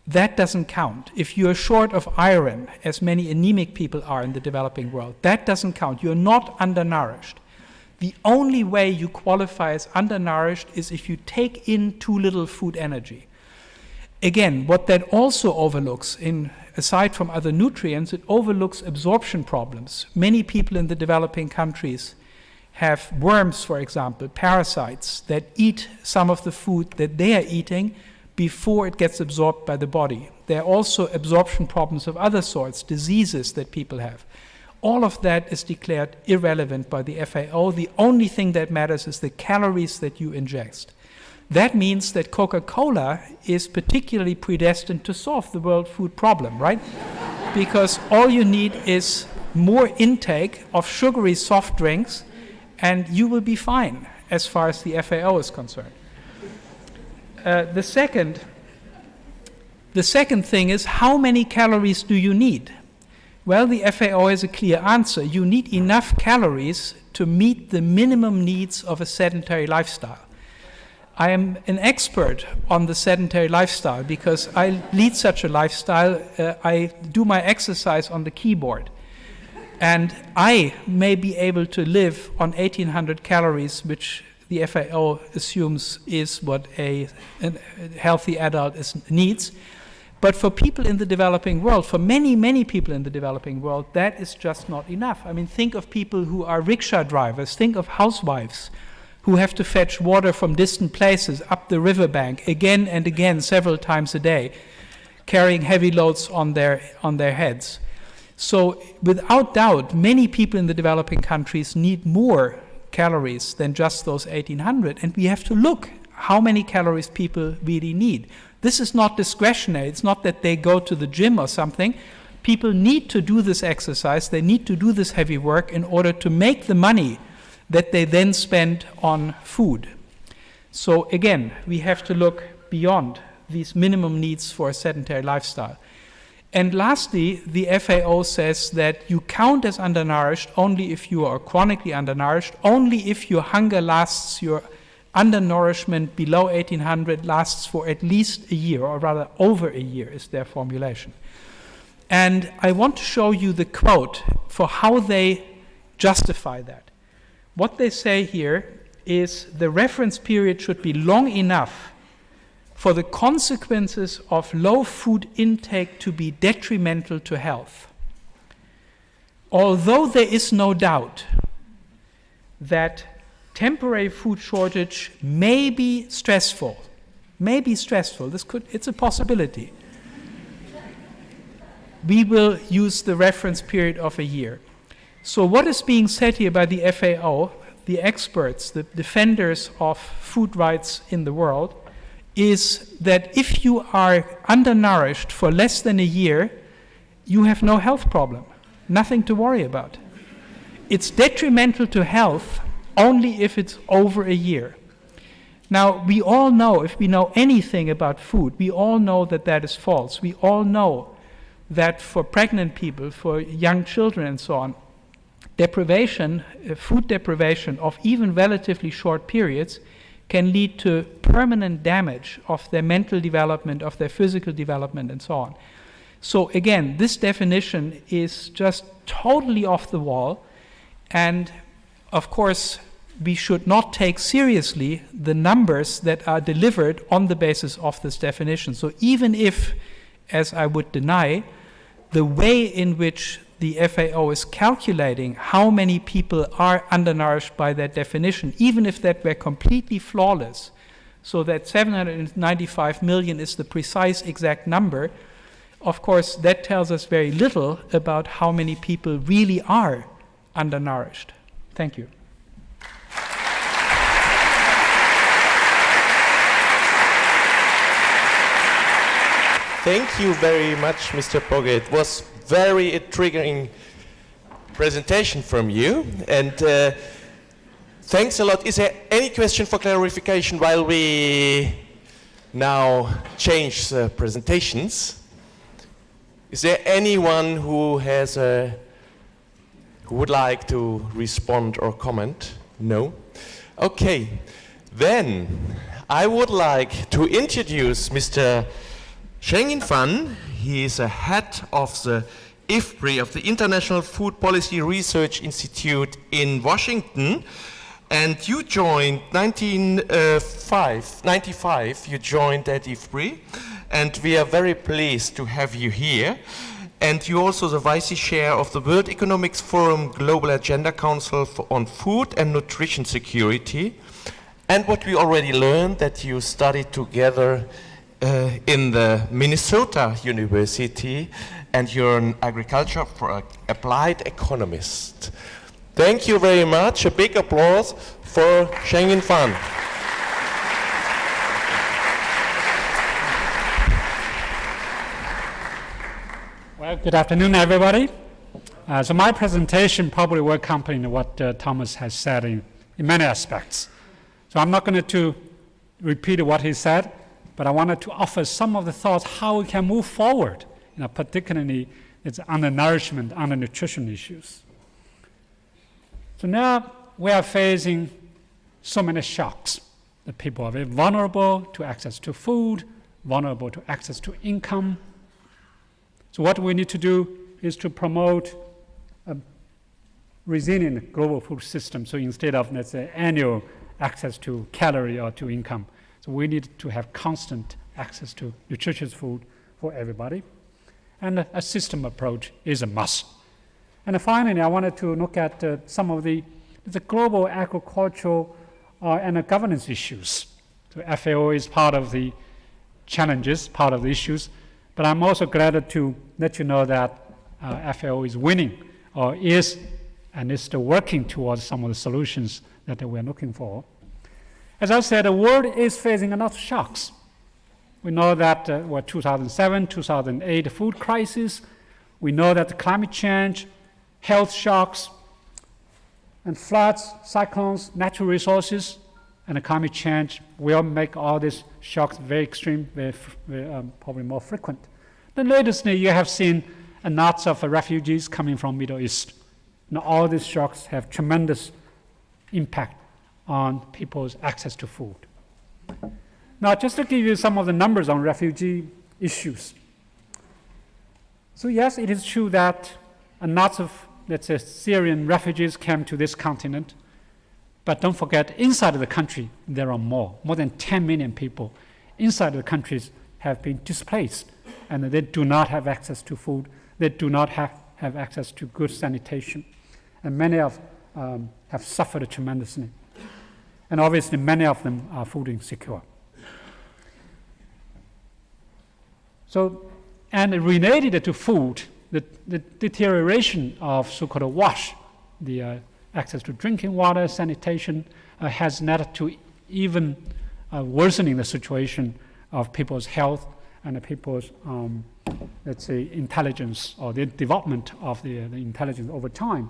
that doesn't count. If you're short of iron, as many anemic people are in the developing world, that doesn't count. You're not undernourished. The only way you qualify as undernourished is if you take in too little food energy. Again, what that also overlooks, aside from other nutrients, it overlooks absorption problems. Many people in the developing countries have worms, for example, parasites that eat some of the food that they are eating before it gets absorbed by the body. There are also absorption problems of other sorts, diseases that people have. All of that is declared irrelevant by the FAO. The only thing that matters is the calories that you ingest. That means that Coca-Cola is particularly predestined to solve the world food problem, right? Because all you need is more intake of sugary soft drinks, and you will be fine as far as the FAO is concerned. The second thing is, how many calories do you need? Well, the FAO has a clear answer. You need enough calories to meet the minimum needs of a sedentary lifestyle. I am an expert on the sedentary lifestyle because I lead such a lifestyle. I do my exercise on the keyboard. And I may be able to live on 1,800 calories, which the FAO assumes is what a healthy adult needs. But for people in the developing world, for many, many people in the developing world, that is just not enough. I mean, think of people who are rickshaw drivers, think of housewives who have to fetch water from distant places up the riverbank again and again, several times a day, carrying heavy loads on their heads. So without doubt, many people in the developing countries need more calories than just those 1,800, and we have to look how many calories people really need. This is not discretionary. It's not that they go to the gym or something. People need to do this exercise. They need to do this heavy work in order to make the money that they then spend on food. So again, we have to look beyond these minimum needs for a sedentary lifestyle. And lastly, the FAO says that you count as undernourished only if you are chronically undernourished, only if your hunger lasts, your undernourishment below 1,800 lasts for at least a year, or rather over a year is their formulation. And I want to show you the quote for how they justify that. What they say here is the reference period should be long enough for the consequences of low food intake to be detrimental to health. Although there is no doubt that temporary food shortage may be stressful, it's a possibility. We will use the reference period of a year. So what is being said here by the FAO, the experts, the defenders of food rights in the world, is that if you are undernourished for less than a year, you have no health problem, nothing to worry about. It's detrimental to health only if it's over a year. Now, we all know, if we know anything about food, we all know that that is false. We all know that for pregnant people, for young children and so on, deprivation, food deprivation of even relatively short periods can lead to permanent damage of their mental development, of their physical development, and so on. So again, this definition is just totally off the wall, and of course, we should not take seriously the numbers that are delivered on the basis of this definition. So even if, as I would deny, the way in which the FAO is calculating how many people are undernourished by that definition, even if that were completely flawless, so that 795 million is the precise exact number, of course, that tells us very little about how many people really are undernourished. Thank you. Thank you very much, Mr. Pogge. It was very triggering presentation from you, and thanks a lot. Is there any question for clarification while we now change the presentations? Is there anyone who has who would like to respond or comment? No? Okay, then I would like to introduce Mr. Sheng-In Fan. He is a head of the IFPRI, of the International Food Policy Research Institute in Washington. And you joined 1995, you joined at IFPRI, and we are very pleased to have you here. And you're also the Vice Chair of the World Economic Forum Global Agenda Council on Food and Nutrition Security. And what we already learned, that you studied together in the Minnesota University, and you're an agriculture for applied economist. Thank you very much. A big applause for Schengen Fan. Well, good afternoon, everybody. So my presentation probably will accompany what Thomas has said in many aspects. So I'm not going to repeat what he said, but I wanted to offer some of the thoughts how we can move forward, particularly it's undernourishment, undernutrition issues. So now we are facing so many shocks. The people are very vulnerable to access to food, vulnerable to access to income. So what we need to do is to promote a resilient global food system. So instead of, let's say, annual access to calorie or to income, so we need to have constant access to nutritious food for everybody. And a system approach is a must. And finally, I wanted to look at some of the global agricultural and governance issues. So FAO is part of the challenges, part of the issues, but I'm also glad to let you know that FAO is winning, or is, and is still working towards some of the solutions that we're looking for. As I said, the world is facing a lot of shocks. We know that 2007, 2008 food crisis, we know that the climate change, health shocks, and floods, cyclones, natural resources, and the climate change will make all these shocks very extreme, probably more frequent. Then lately, you have seen lots of refugees coming from Middle East. Now, all these shocks have tremendous impact on people's access to food. Now, just to give you some of the numbers on refugee issues. So yes, it is true that lots of, let's say, Syrian refugees came to this continent. But don't forget, inside of the country, there are more than 10 million people inside of the countries have been displaced, and they do not have access to food. They do not have access to good sanitation. And many of have suffered tremendously. And obviously, many of them are food insecure. So, and related to food, the deterioration of so-called WASH, the access to drinking water, sanitation, has led to even worsening the situation of people's health and people's, let's say, intelligence, or the development of the intelligence over time.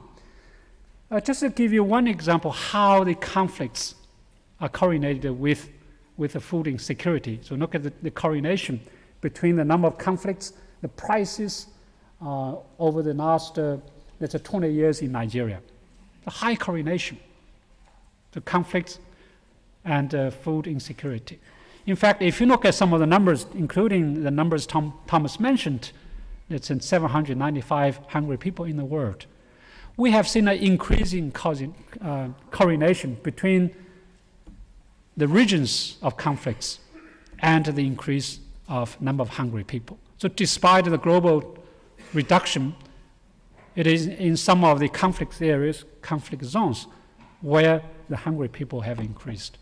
Just to give you one example how the conflicts are correlated with the food insecurity. So look at the correlation between the number of conflicts, the prices over the last, let's say, 20 years in Nigeria. The high correlation to conflicts and food insecurity. In fact, if you look at some of the numbers, including the numbers Thomas mentioned, it's in 795 hungry people in the world. We have seen an increasing correlation between the regions of conflicts and the increase of number of hungry people. So despite the global reduction, it is in some of the conflict areas, conflict zones, where the hungry people have increased.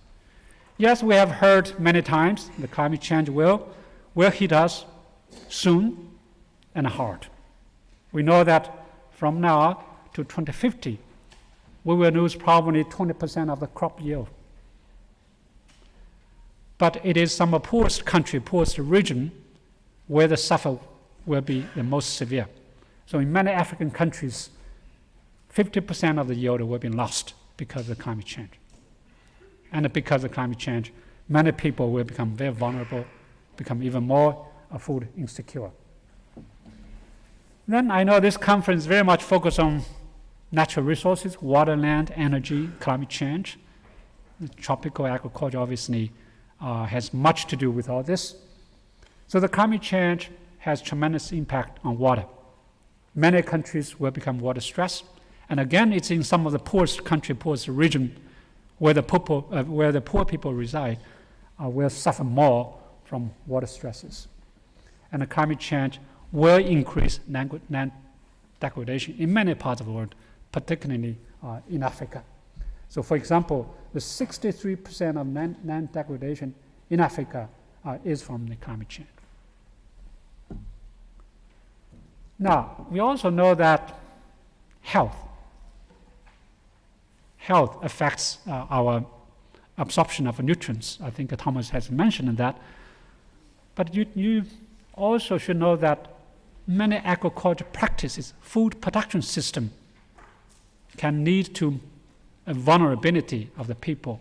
Yes, we have heard many times the climate change will hit us soon and hard. We know that from now to 2050, we will lose probably 20% of the crop yield. But it is some of the poorest country, poorest region, where the suffer will be the most severe. So in many African countries, 50% of the yield will be lost because of climate change. And because of climate change, many people will become very vulnerable, become even more food insecure. Then I know this conference very much focused on natural resources, water, land, energy, climate change. The tropical agriculture obviously has much to do with all this. So the climate change has tremendous impact on water. Many countries will become water stressed. And again, it's in some of the poorest country, poorest region, where the poor people reside will suffer more from water stresses. And the climate change will increase land degradation in many parts of the world, particularly in Africa. So for example, the 63% of land degradation in Africa is from the climate change. Now, we also know that health affects our absorption of nutrients. I think Thomas has mentioned that. But you also should know that many agriculture practices, food production system, can lead to a vulnerability of the people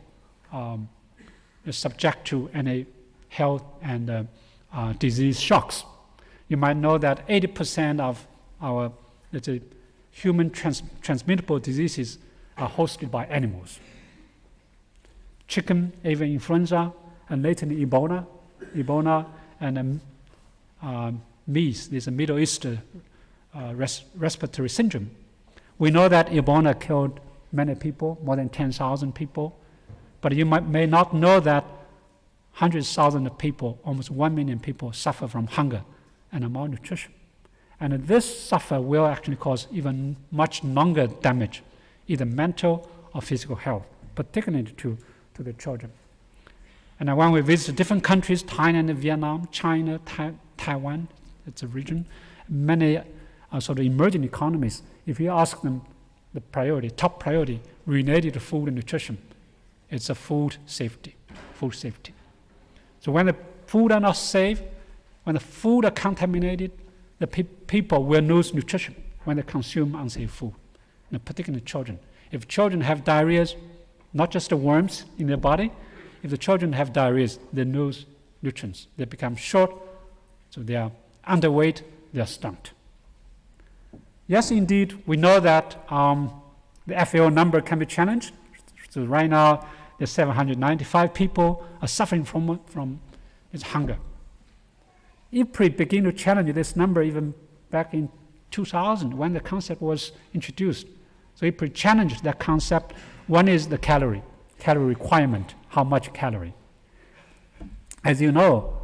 subject to any health and disease shocks. You might know that 80% of our human transmittable diseases are hosted by animals. Chicken, avian influenza, and lately Ebola, and MEAS, this is Middle East respiratory syndrome. We know that Ebola killed many people, more than 10,000 people, but you may not know that hundreds of thousands of people, almost 1 million people, suffer from hunger and malnutrition. And this suffer will actually cause even much longer damage, either mental or physical health, particularly to the children. And when we visit different countries, Thailand, Vietnam, China, Taiwan, it's a region, many sort of emerging economies, if you ask them the top priority related to food and nutrition, it's a food safety. So when the food are not safe, when the food are contaminated, the people will lose nutrition when they consume unsafe food, and particularly children. If children have diarrhea, not just the worms in their body, if the children have diarrhea, they lose nutrients. They become short, so they are underweight, they are stumped. Yes, indeed, we know that the FAO number can be challenged. So right now, there's 795 people are suffering from this hunger. IPRI began to challenge this number even back in 2000 when the concept was introduced. So IPRI challenged that concept. One is the calorie requirement, how much calorie. As you know,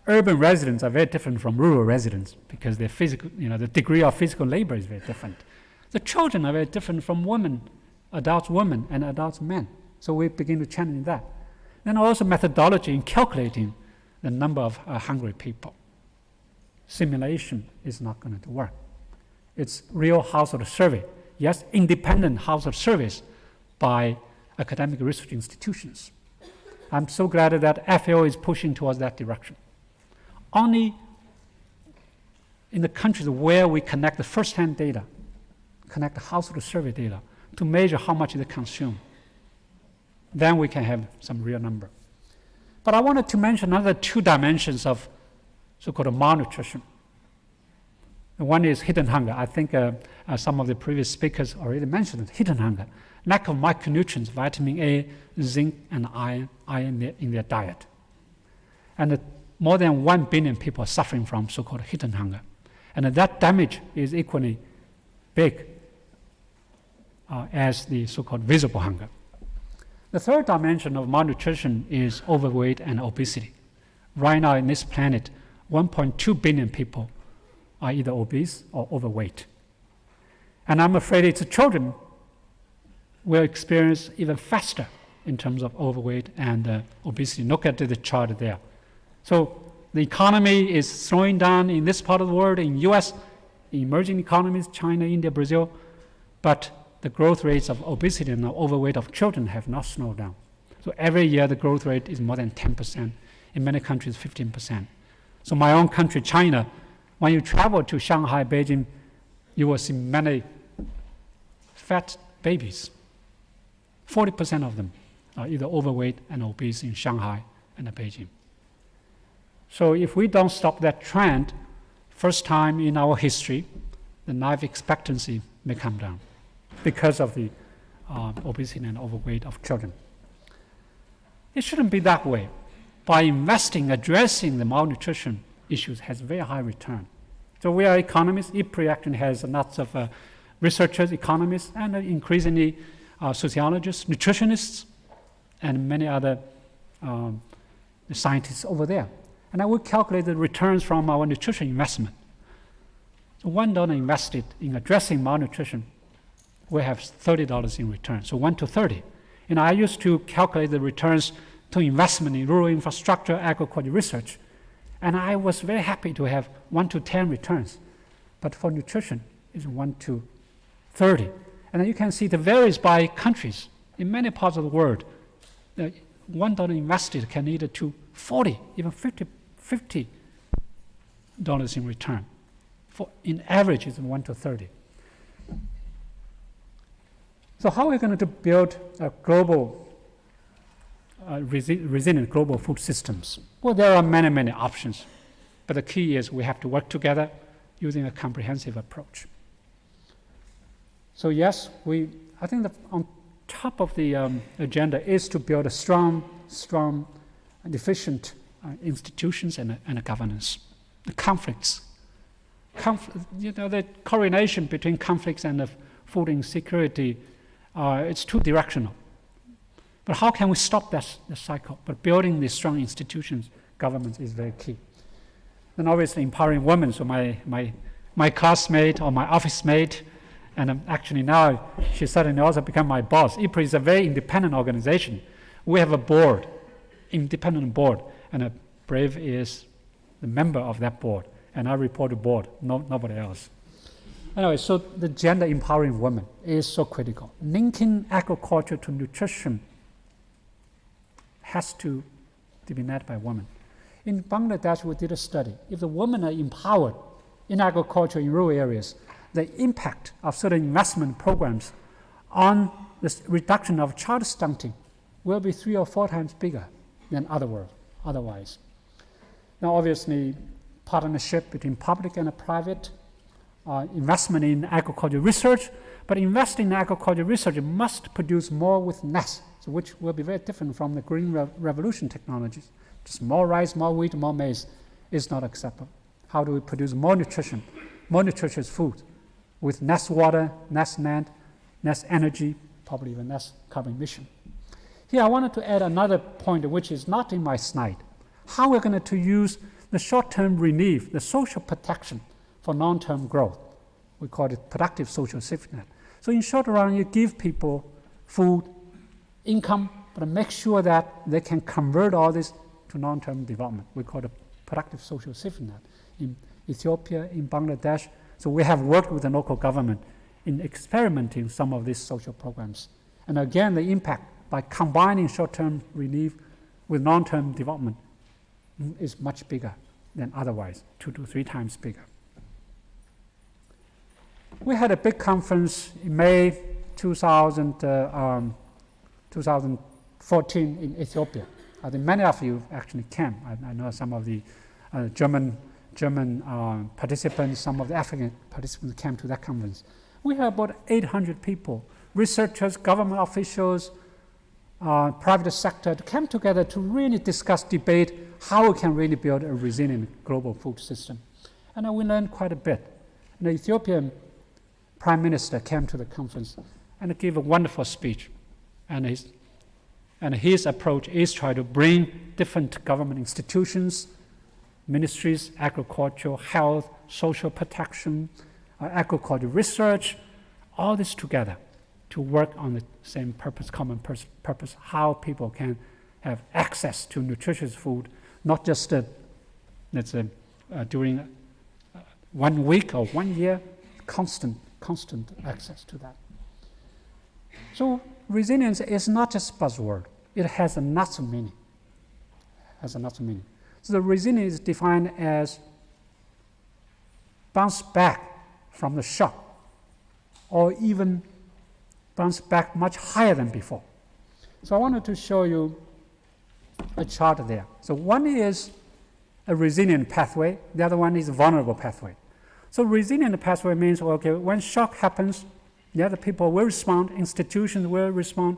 urban residents are very different from rural residents because their physical, the degree of physical labor is very different. The children are very different from adult women and adult men. So we begin to challenge that. Then also methodology in calculating the number of hungry people. Simulation is not going to work. It's real household survey. Yes, independent household surveys by academic research institutions. I'm so glad that FAO is pushing towards that direction. Only in the countries where we connect the first-hand data, connect the household survey data to measure how much they consume, then we can have some real number. But I wanted to mention another two dimensions of so-called malnutrition. One is hidden hunger. I think some of the previous speakers already mentioned it. Hidden hunger, lack of micronutrients, vitamin A, zinc, and iron in their diet. And more than 1 billion people are suffering from so-called hidden hunger. And that damage is equally big as the so-called visible hunger. The third dimension of malnutrition is overweight and obesity. Right now in this planet, 1.2 billion people are either obese or overweight. And I'm afraid it's the children will experience even faster in terms of overweight and obesity. Look at the chart there. So the economy is slowing down in this part of the world, in US, emerging economies, China, India, Brazil, but the growth rates of obesity and overweight of children have not slowed down. So every year the growth rate is more than 10%, in many countries 15%. So my own country, China, when you travel to Shanghai, Beijing, you will see many fat babies. 40% of them are either overweight and obese in Shanghai and Beijing. So if we don't stop that trend, first time in our history, the life expectancy may come down because of the obesity and overweight of children. It shouldn't be that way. By investing, addressing the malnutrition issues has very high return. So we are economists. IPRI actually has lots of researchers, economists, and increasingly sociologists, nutritionists and many other scientists over there. And I will calculate the returns from our nutrition investment. So $1 invested in addressing malnutrition, we have $30 in return, so 1 to 30. And I used to calculate the returns to investment in rural infrastructure, agriculture research, and I was very happy to have 1 to 10 returns. But for nutrition, it's 1 to 30. And then you can see it varies by countries. In many parts of the world, $1 invested can lead to 40, even $50 in return. In average, it's 1 to 30. So how are we going to build a global, resilient global food systems? Well, there are many, many options. But the key is we have to work together using a comprehensive approach. So yes, I think on top of the agenda is to build a strong and efficient institutions and a governance. The conflicts. The correlation between conflicts and the food insecurity, it's too directional. But how can we stop the cycle? But building these strong institutions, governments is very key. Then obviously empowering women. So my classmate or my office mate, and actually now she suddenly also become my boss. IPRI is a very independent organization. We have a board, independent board, and Brave is the member of that board. And I report to board, nobody else. Anyway, so the gender empowering women is so critical. Linking agriculture to nutrition has to be led by women. In Bangladesh, we did a study. If the women are empowered in agriculture in rural areas, the impact of certain investment programs on the reduction of child stunting will be 3 or 4 times bigger than otherwise. Now, obviously, partnership between public and private, investment in agriculture research, but investing in agriculture research must produce more with less, so which will be very different from the green revolution technologies. Just more rice, more wheat, more maize is not acceptable. How do we produce more nutrition, more nutritious food with less water, less land, less energy, probably even less carbon emission? Here I wanted to add another point which is not in my slide. How we're going to use the short-term relief, the social protection for long-term growth. We call it productive social safety net. So in short run, you give people food, income, but make sure that they can convert all this to long-term development. We call it productive social safety net. In Ethiopia, in Bangladesh, so we have worked with the local government in experimenting some of these social programs. And again, the impact by combining short-term relief with long-term development is much bigger than otherwise, 2 to 3 times bigger. We had a big conference in May 2014 in Ethiopia. I think many of you actually came. I know some of the German participants, some of the African participants came to that conference. We had about 800 people, researchers, government officials, private sector, to come together to really discuss, debate how we can really build a resilient global food system. And we learned quite a bit. And the Ethiopian Prime Minister came to the conference and gave a wonderful speech. And his approach is try to bring different government institutions, ministries, agriculture, health, social protection, agriculture research, all this together to work on the same purpose, common purpose, how people can have access to nutritious food, not just during 1 week or 1 year, constant access to that. So resilience is not just buzzword. It has a lots of meaning. So the resilience is defined as bounce back from the shock, or even bounce back much higher than before. So I wanted to show you a chart there. So one is a resilient pathway, the other one is a vulnerable pathway. So resilient pathway means, okay, when shock happens, the other people will respond, institutions will respond,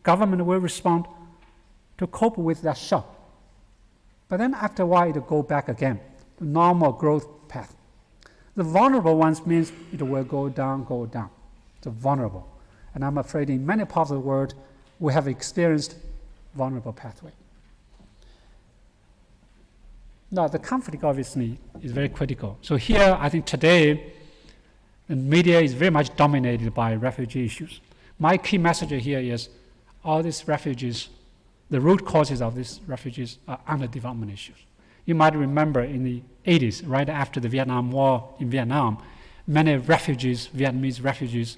government will respond to cope with that shock. But then after a while, it will go back again, the normal growth path. The vulnerable ones means it will go down. So vulnerable. And I'm afraid in many parts of the world, we have experienced vulnerable pathway. Now, the conflict obviously is very critical. So here, I think today, the media is very much dominated by refugee issues. My key message here is all these refugees, the root causes of these refugees are underdevelopment issues. You might remember in the 80s, right after the Vietnam War in Vietnam, many refugees, Vietnamese refugees,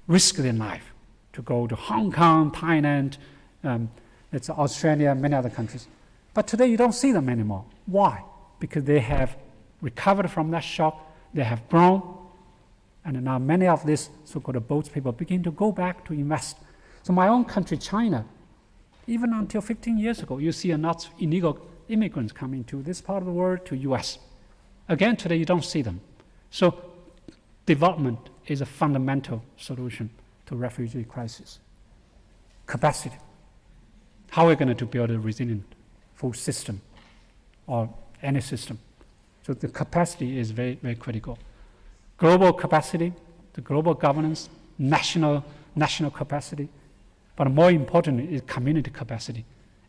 risked their life to go to Hong Kong, Thailand, it's Australia, many other countries. But today you don't see them anymore. Why? Because they have recovered from that shock, they have grown, and now many of these so-called boats people begin to go back to invest. So my own country, China, even until 15 years ago, you see a lot of illegal immigrants coming to this part of the world, to US. Again, today you don't see them. So development is a fundamental solution to refugee crisis. Capacity. How are we going to build a resilient food system or any system? So the capacity is very, very critical. Global capacity, the global governance, national capacity, but more importantly is community capacity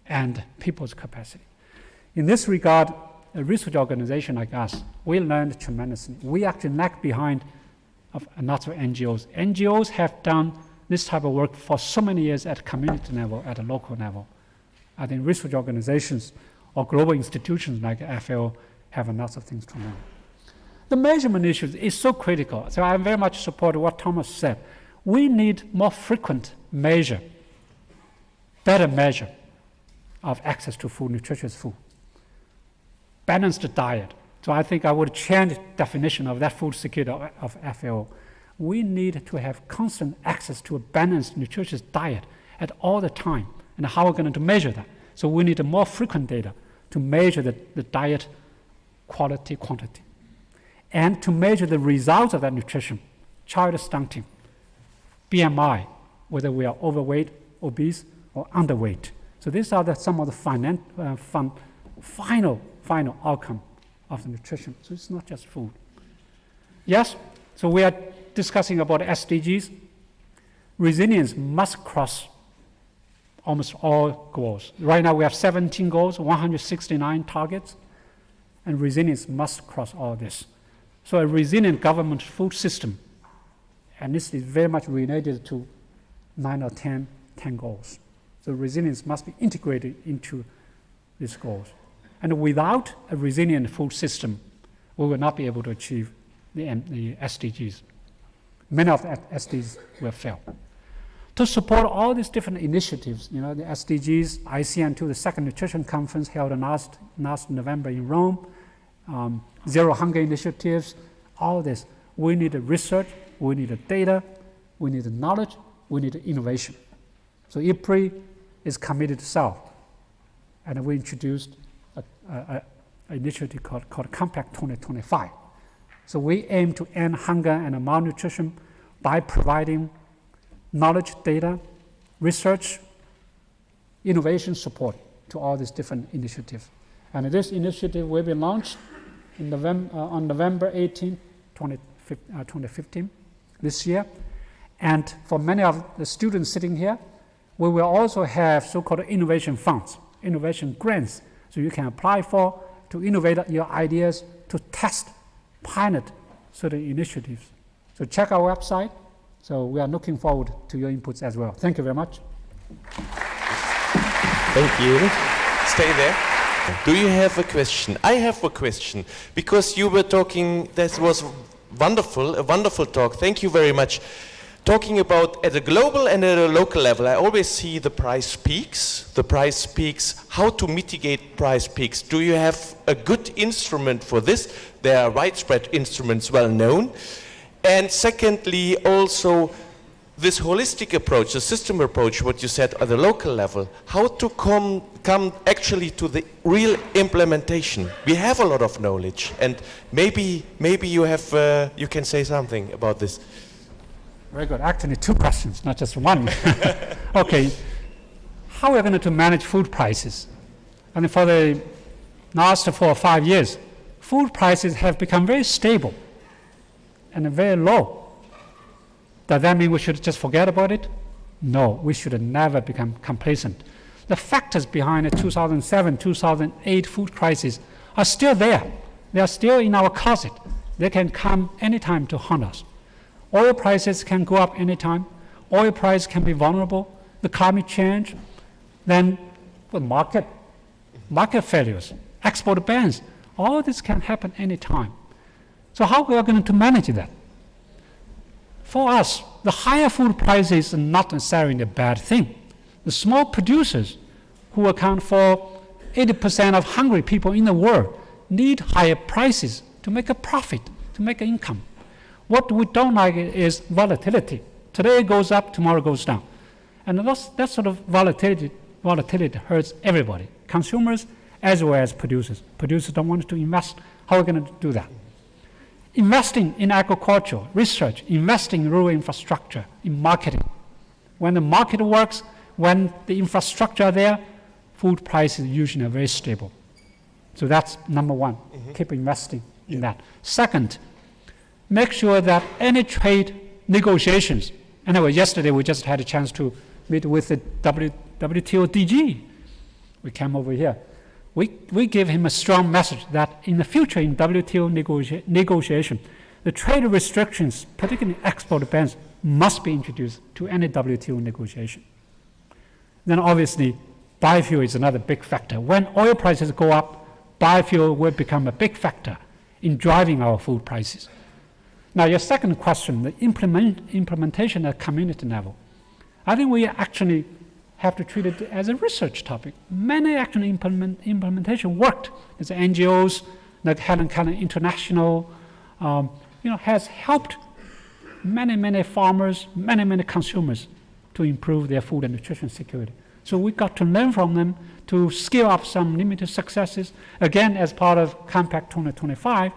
and people's capacity. In this regard, a research organization like us, we learned tremendously. We actually lag behind of lots of NGOs. NGOs have done this type of work for so many years at community level, at a local level. I think research organizations or global institutions like FAO have lots of things to learn. The measurement issue is so critical. So I very much support what Thomas said. We need more frequent measure, better measure of access to food, nutritious food. Balanced diet. So I think I would change definition of that food security of FAO. We need to have constant access to a balanced, nutritious diet at all the time. And how are we going to measure that? So we need more frequent data to measure the diet quality, quantity, and to measure the results of that nutrition, child stunting, BMI, whether we are overweight, obese, or underweight. So these are some of the final outcome of the nutrition. So it's not just food. Yes, so we are discussing about SDGs. Resilience must cross almost all goals. Right now we have 17 goals, 169 targets, and resilience must cross all this. So a resilient government food system, and this is very much related to 9 or 10 goals. So resilience must be integrated into these goals. And without a resilient food system, we will not be able to achieve the SDGs. Many of the SDGs will fail. To support all these different initiatives, the SDGs, ICN2, the second nutrition conference held last November in Rome, Zero Hunger initiatives, all this, we need research, we need data, we need knowledge, we need innovation. So IPRI is committed to solve. And we introduced an initiative called Compact 2025. So we aim to end hunger and malnutrition by providing knowledge, data, research, innovation support to all these different initiatives. And this initiative will be launched on November 18, 2015, this year. And for many of the students sitting here, we will also have so-called innovation funds, innovation grants, so you can apply for to innovate your ideas, to test, pilot certain initiatives. So check our website. So we are looking forward to your inputs as well. Thank you very much. Thank you. Stay there. Do you have a question? I have a question, because you were talking, that was wonderful, a wonderful talk. Thank you very much. Talking about at a global and at a local level, I always see the price peaks, how to mitigate price peaks. Do you have a good instrument for this? There are widespread instruments well known. And secondly, also this holistic approach, the system approach, what you said at the local level, how to come actually to the real implementation. We have a lot of knowledge, and maybe you have you can say something about this. Very good. Actually, two questions, not just one. Okay, how are we going to manage food prices? And for the last 4 or 5 years, food prices have become very stable and very low. Does that mean we should just forget about it? No, we should never become complacent. The factors behind the 2007, 2008 food crisis are still there. They are still in our closet. They can come anytime to haunt us. Oil prices can go up anytime. Oil price can be vulnerable. The climate change, then the market failures, export bans, all this can happen anytime. So how we are going to manage that? For us, the higher food prices are not necessarily a bad thing. The small producers who account for 80% of hungry people in the world need higher prices to make a profit, to make an income. What we don't like is volatility. Today it goes up, tomorrow it goes down. And that sort of volatility hurts everybody, consumers as well as producers. Producers don't want to invest. How are we going to do that? Investing in agriculture, research, investing in rural infrastructure, in marketing. When the market works, when the infrastructure are there, food prices usually are very stable. So that's number one, keep investing in that. Second, make sure that any trade negotiations, anyway, yesterday we just had a chance to meet with the WTO DG. We came over here. We gave him a strong message that in the future in WTO negotiation, the trade restrictions, particularly export bans, must be introduced to any WTO negotiation. Then obviously, biofuel is another big factor. When oil prices go up, biofuel will become a big factor in driving our food prices. Now, your second question, the implementation at community level. I think we actually have to treat it as a research topic. Many actually implementation worked. There's NGOs, like Helen Keller International, has helped many farmers, many consumers to improve their food and nutrition security. So we got to learn from them to scale up some limited successes. Again, as part of Compact 2025,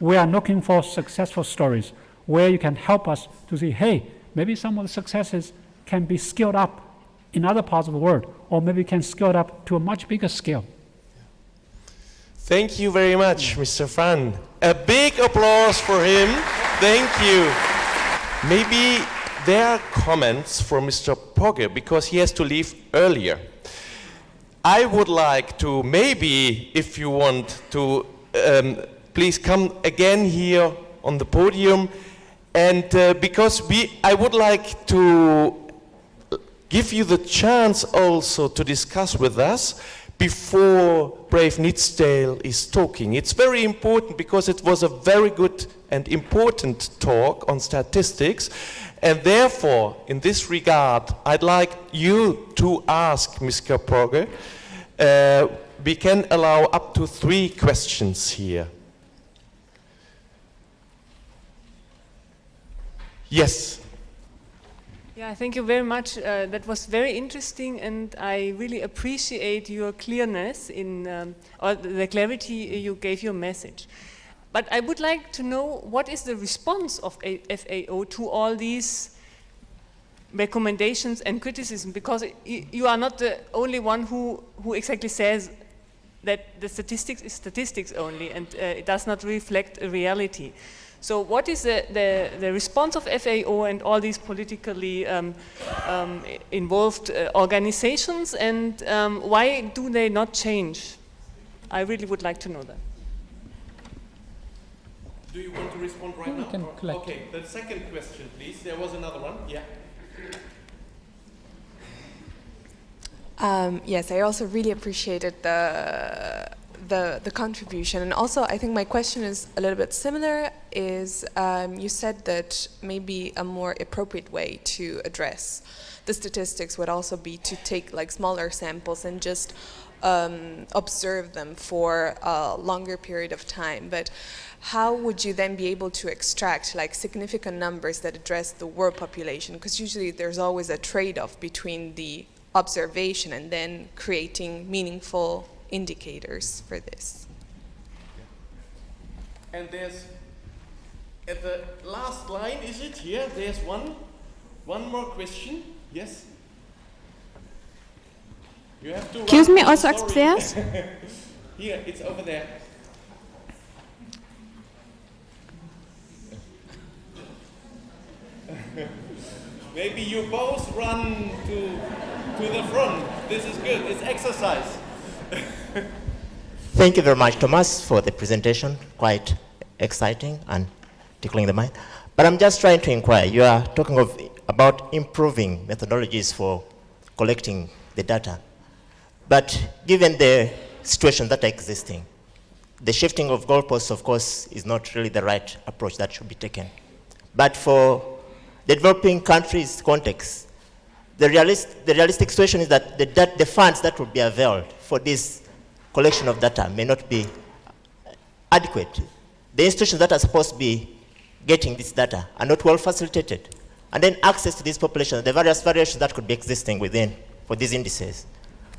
we are looking for successful stories where you can help us to see, hey, maybe some of the successes can be scaled up in other parts of the world, or maybe can scale it up to a much bigger scale. Thank you very much, Mr. Fan. A big applause for him. Thank you. Maybe there are comments for Mr. Pogge, because he has to leave earlier. I would like to, maybe, if you want to, please come again here on the podium, and because I would like to give you the chance also to discuss with us before Brave Nitsdale is talking. It's very important because it was a very good and important talk on statistics, and therefore, in this regard, I'd like you to ask Mr. Pogge. We can allow up to 3 questions here. Yes. Yeah, thank you very much. That was very interesting, and I really appreciate your clearness or the clarity you gave your message. But I would like to know, what is the response of FAO to all these recommendations and criticism? Because you are not the only one who exactly says that the statistics is statistics only, and it does not reflect a reality. So what is the response of FAO and all these politically involved organizations, and why do they not change? I really would like to know that. Do you want to respond right now? Okay, the second question, please. There was another one. Yeah. Yes, I also really appreciated the contribution, and also I think my question is a little bit similar. Is you said that maybe a more appropriate way to address the statistics would also be to take like smaller samples and just observe them for a longer period of time. But how would you then be able to extract like significant numbers that address the world population? Because usually there's always a trade-off between the observation and then creating meaningful indicators for this. And there's, at the last line, is it here? There's one more question. Yes? You have to Excuse me, also upstairs? Here, it's over there. Maybe you both run to the front. This is good. It's exercise. Thank you very much, Thomas, for the presentation. Quite exciting and tickling the mind. But I'm just trying to inquire. You are talking about improving methodologies for collecting the data. But given the situations that are existing, the shifting of goalposts, of course, is not really the right approach that should be taken. But for the developing countries' context, the realistic situation is that the funds that will be availed for this collection of data may not be adequate. The institutions that are supposed to be getting this data are not well facilitated. And then access to these populations, the various variations that could be existing within for these indices.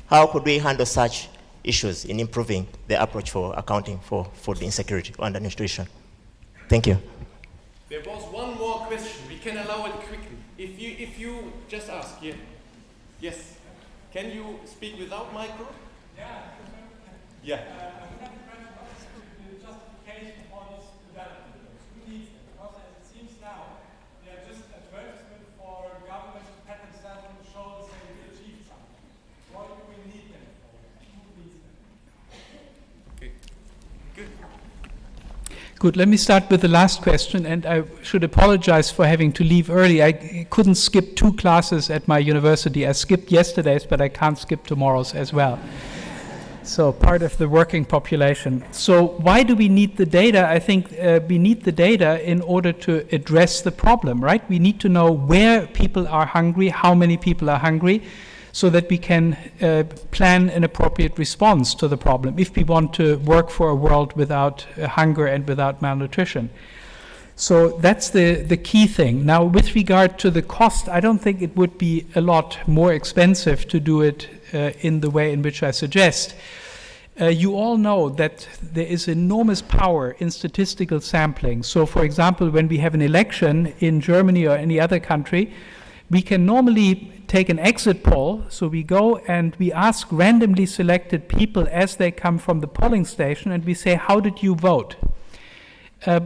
How could we handle such issues in improving the approach for accounting for food insecurity or undernutrition? Thank you. There was one more question. We can allow it quickly. If you just ask, yeah. Yes. Can you speak without micro? Yeah. Yeah. Good. Let me start with the last question, and I should apologize for having to leave early. I couldn't skip 2 classes at my university. I skipped yesterday's, but I can't skip tomorrow's as well. So part of the working population. So why do we need the data? I think we need the data in order to address the problem, right? We need to know where people are hungry, how many people are hungry, so that we can plan an appropriate response to the problem if we want to work for a world without hunger and without malnutrition. So that's the key thing. Now, with regard to the cost, I don't think it would be a lot more expensive to do it in the way in which I suggest. You all know that there is enormous power in statistical sampling. So, for example, when we have an election in Germany or any other country, we can normally take an exit poll. So we go and we ask randomly selected people as they come from the polling station, and we say, how did you vote?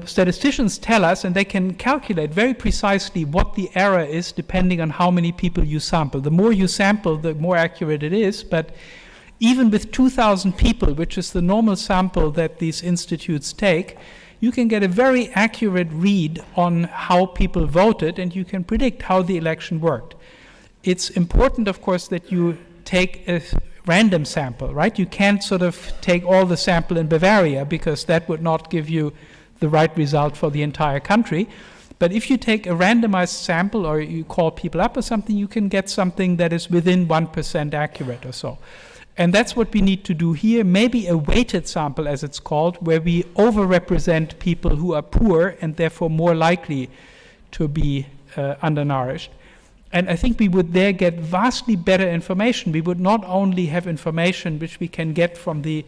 Statisticians tell us, and they can calculate very precisely what the error is depending on how many people you sample. The more you sample, the more accurate it is, but even with 2,000 people, which is the normal sample that these institutes take, you can get a very accurate read on how people voted, and you can predict how the election worked. It's important, of course, that you take a random sample, right? You can't sort of take all the sample in Bavaria, because that would not give you the right result for the entire country. But if you take a randomized sample, or you call people up or something, you can get something that is within 1% accurate or so. And that's what we need to do here, maybe a weighted sample, as it's called, where we overrepresent people who are poor and therefore more likely to be undernourished. And I think we would there get vastly better information. We would not only have information which we can get from the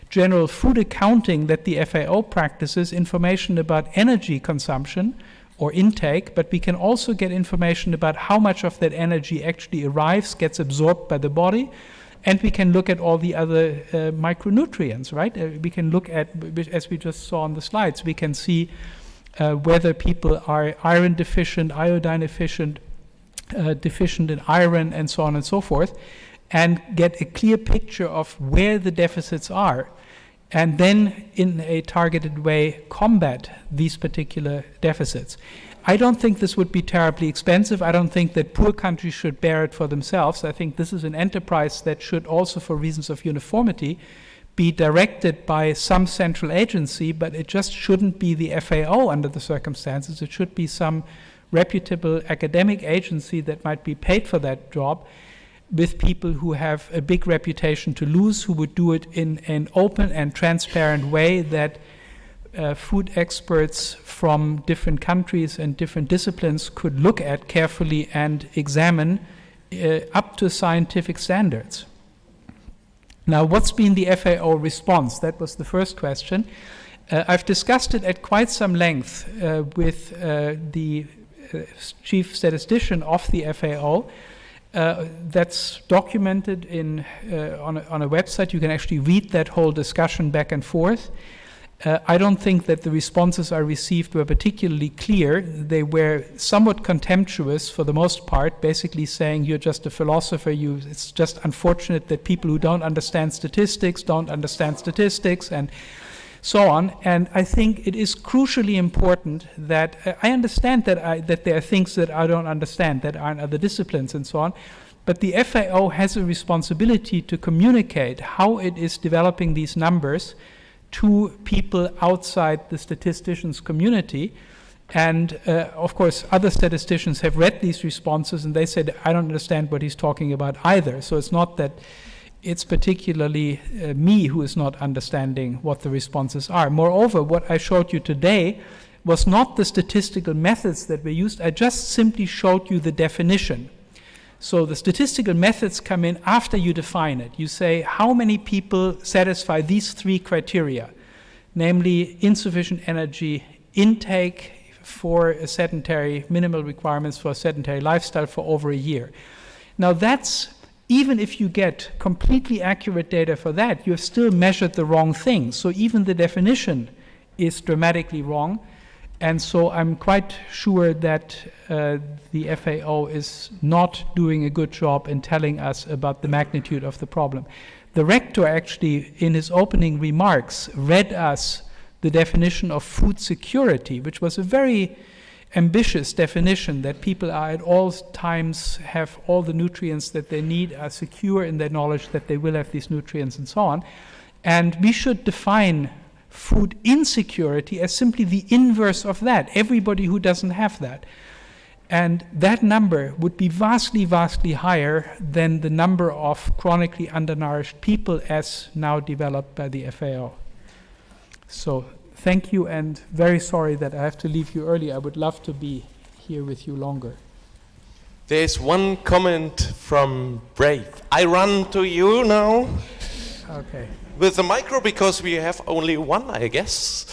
general food accounting that the FAO practices, information about energy consumption or intake, but we can also get information about how much of that energy actually arrives, gets absorbed by the body, and we can look at all the other micronutrients, right? We can look at, as we just saw on the slides, we can see whether people are iron deficient, iodine deficient, deficient in iron, and so on and so forth, and get a clear picture of where the deficits are, and then in a targeted way combat these particular deficits. I don't think this would be terribly expensive. I don't think that poor countries should bear it for themselves. I think this is an enterprise that should also, for reasons of uniformity, be directed by some central agency, but it just shouldn't be the FAO under the circumstances. It should be some reputable academic agency that might be paid for that job, with people who have a big reputation to lose, who would do it in an open and transparent way that food experts from different countries and different disciplines could look at carefully and examine up to scientific standards. Now, what's been the FAO response? That was the first question. I've discussed it at quite some length with the chief statistician of the FAO. That's documented on a website. You can actually read that whole discussion back and forth. I don't think that the responses I received were particularly clear. They were somewhat contemptuous for the most part, basically saying you're just a philosopher, it's just unfortunate that people who don't understand statistics, and so on. And I think it is crucially important that, I understand that there are things that I don't understand, that are in other disciplines and so on, but the FAO has a responsibility to communicate how it is developing these numbers to people outside the statisticians' community. And of course, other statisticians have read these responses and they said, I don't understand what he's talking about either. So it's not that it's particularly me who is not understanding what the responses are. Moreover, what I showed you today was not the statistical methods that were used. I just simply showed you the definition. So the statistical methods come in after you define it. You say how many people satisfy these three criteria, namely insufficient energy intake for a sedentary, minimal requirements for a sedentary lifestyle for over a year. Now that's, even if you get completely accurate data for that, you have still measured the wrong thing. So even the definition is dramatically wrong. And so I'm quite sure that the FAO is not doing a good job in telling us about the magnitude of the problem. The rector actually, in his opening remarks, read us the definition of food security, which was a very ambitious definition, that people are at all times have all the nutrients that they need, are secure in their knowledge that they will have these nutrients and so on. And we should define food insecurity as simply the inverse of that, everybody who doesn't have that. And that number would be vastly, vastly higher than the number of chronically undernourished people as now developed by the FAO. So thank you, and very sorry that I have to leave you early. I would love to be here with you longer. There's one comment from Brave. I run to you now. Okay. With the micro, because we have only one, I guess.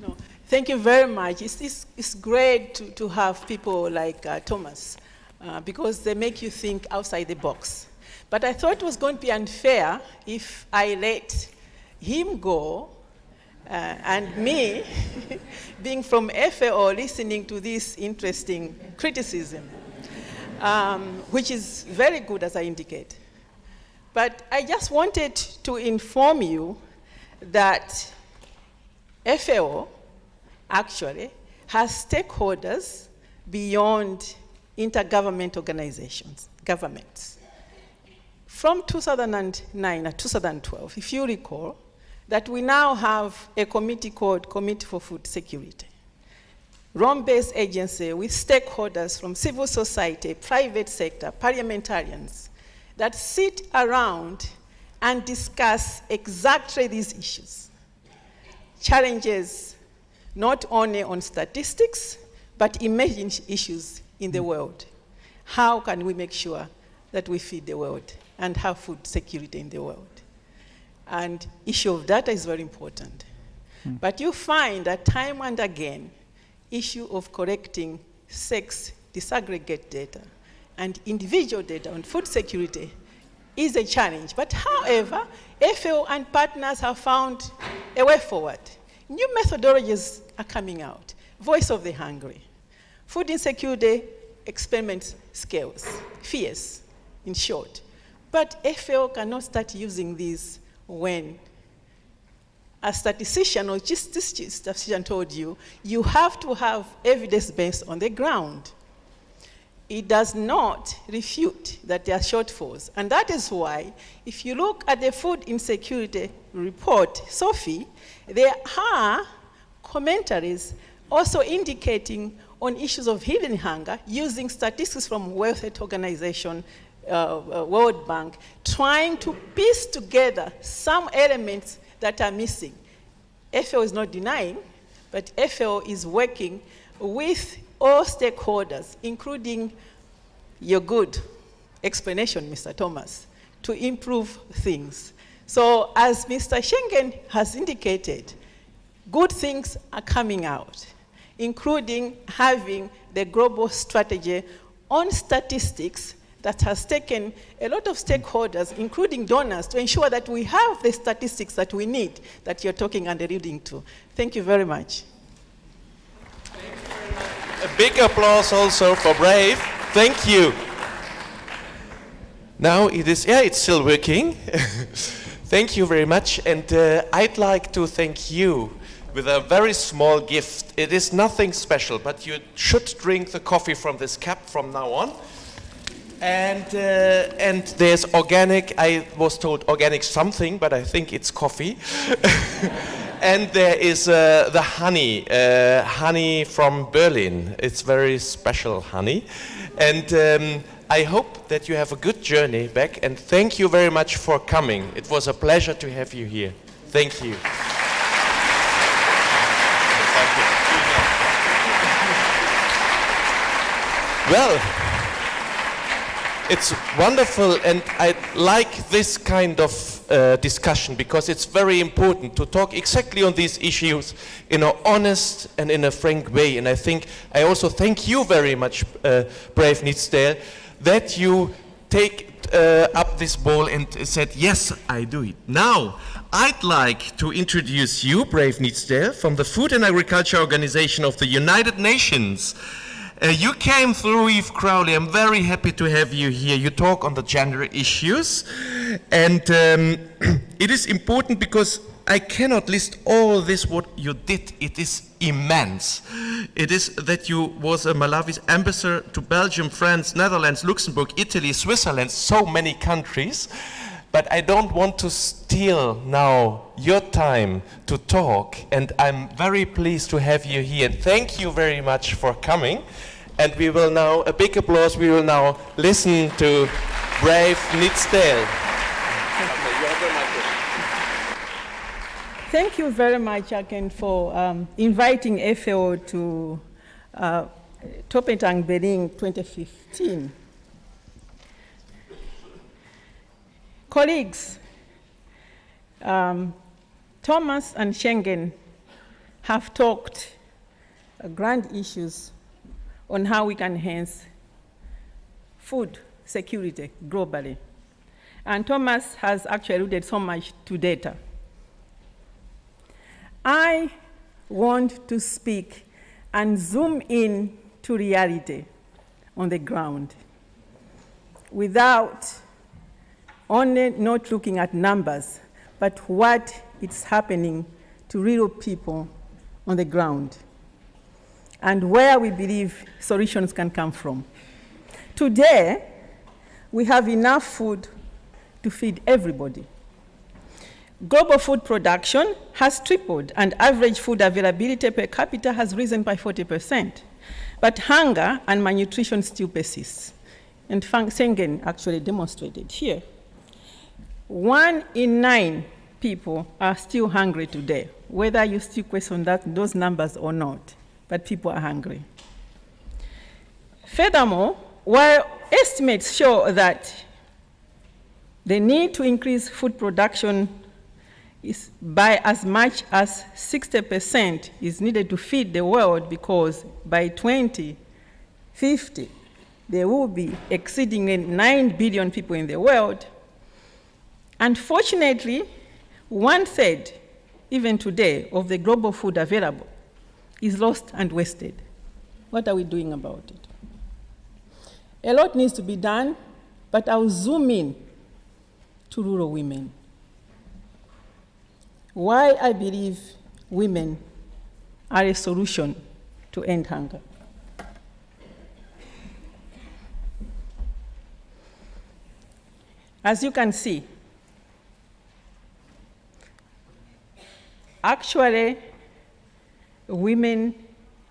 No, thank you very much. It's great to have people like Thomas, because they make you think outside the box. But I thought it was going to be unfair if I let him go and me, being from FAO, listening to this interesting criticism, which is very good, as I indicate. But I just wanted to inform you that FAO actually has stakeholders beyond intergovernment organizations, governments. From 2009 to 2012, if you recall, that we now have a committee called Committee for Food Security, Rome-based agency with stakeholders from civil society, private sector, parliamentarians, that sit around and discuss exactly these issues. Challenges not only on statistics, but emerging issues in the world. How can we make sure that we feed the world and have food security in the world? And issue of data is very important. But you find that time and again, issue of collecting sex disaggregate data and individual data on food security is a challenge. But however, FAO and partners have found a way forward. New methodologies are coming out. Voice of the hungry, food insecurity experiment scales, FIES in short. But FAO cannot start using these when a statistician or just this statistician told you, you have to have evidence based on the ground. It does not refute that there are shortfalls. And that is why, if you look at the food insecurity report, SOFI, there are commentaries also indicating on issues of hidden hunger using statistics from World Health Organization, World Bank, trying to piece together some elements that are missing. FAO is not denying, but FAO is working with all stakeholders, including your good explanation, Mr. Thomas, to improve things. So as Mr. Schengen has indicated, good things are coming out, including having the global strategy on statistics that has taken a lot of stakeholders, including donors, to ensure that we have the statistics that we need, that you're talking and alluding to. Thank you very much. A big applause also for Brave. Thank you. Now it is, it's still working. Thank you very much. And I'd like to thank you with a very small gift. It is nothing special, but you should drink the coffee from this cup from now on. And there's organic, I was told organic something, but I think it's coffee. And there is the honey, honey from Berlin. It's very special honey. And I hope that you have a good journey back, and thank you very much for coming. It was a pleasure to have you here. Thank you. Well, it's wonderful, and I like this kind of discussion because it's very important to talk exactly on these issues in an honest and in a frank way. And I also thank you very much, Brave Nitsdale, that you take up this ball and said, yes, I do it. Now, I'd like to introduce you, Brave Nitsdale, from the Food and Agriculture Organization of the United Nations. You came through Eve Crowley. I'm very happy to have you here. You talk on the gender issues. And it is important because I cannot list all this what you did. It is immense. It is that you was a Malawi's ambassador to Belgium, France, Netherlands, Luxembourg, Italy, Switzerland, so many countries. But I don't want to steal now your time to talk, and I'm very pleased to have you here. Thank you very much for coming. And we will now, a big applause, we will now listen to Brave Nitsdale. Thank you very much again for inviting FAO to Tropentag Berlin 2015. Colleagues, Thomas and Schengen have talked grand issues on how we can enhance food security globally. And Thomas has actually alluded so much to data. I want to speak and zoom in to reality on the ground without only not looking at numbers, but what is happening to real people on the ground and where we believe solutions can come from. Today, we have enough food to feed everybody. Global food production has tripled, and average food availability per capita has risen by 40%. But hunger and malnutrition still persists. And Schengen actually demonstrated here. 1 in 9 people are still hungry today, whether you still question those numbers or not, but people are hungry. Furthermore, while estimates show that the need to increase food production is by as much as 60% is needed to feed the world, because by 2050, there will be exceeding 9 billion people in the world. Unfortunately, 1/3, even today, of the global food available is lost and wasted. What are we doing about it? A lot needs to be done, but I'll zoom in to rural women. Why I believe women are a solution to end hunger. As you can see, actually, women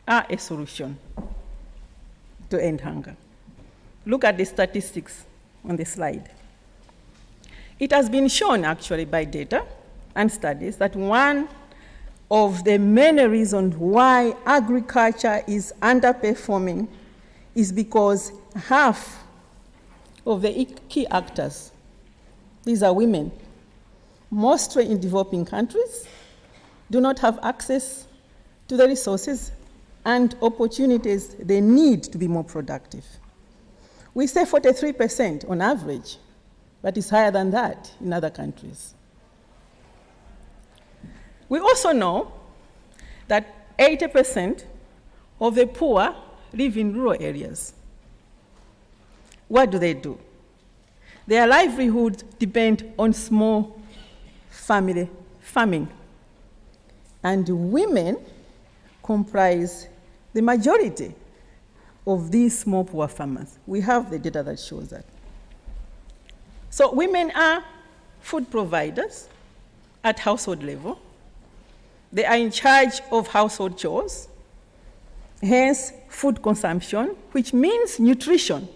are a solution to end hunger. Look at the statistics on the slide. It has been shown actually by data and studies that one of the many reasons why agriculture is underperforming is because half of the key actors, these are women, mostly in developing countries, do not have access to the resources and opportunities they need to be more productive. We say 43% on average, but it's higher than that in other countries. We also know that 80% of the poor live in rural areas. What do? Their livelihoods depend on small family farming. And women comprise the majority of these small poor farmers. We have the data that shows that. So women are food providers at household level. They are in charge of household chores, hence food consumption, which means nutrition.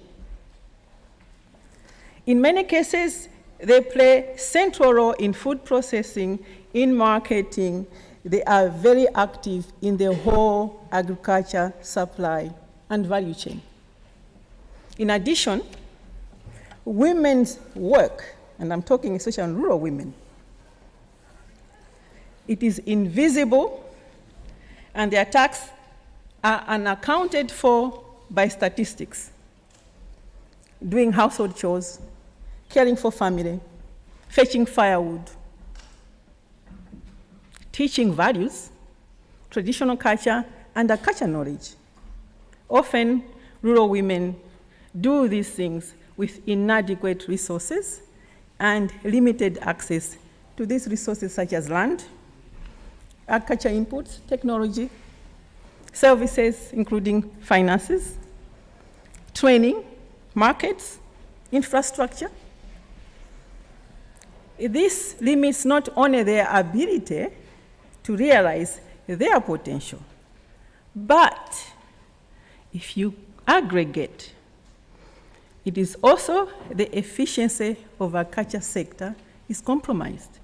In many cases, they play a central role in food processing, in marketing. They are very active in the whole agriculture, supply, and value chain. In addition, women's work, and I'm talking especially on rural women, it is invisible, and their tasks are unaccounted for by statistics. Doing household chores, caring for family, fetching firewood, teaching values, traditional culture, and culture knowledge. Often, rural women do these things with inadequate resources and limited access to these resources such as land, agriculture inputs, technology, services including finances, training, markets, infrastructure. This limits not only their ability to realize their potential, but if you aggregate, it is also the efficiency of our culture sector is compromised.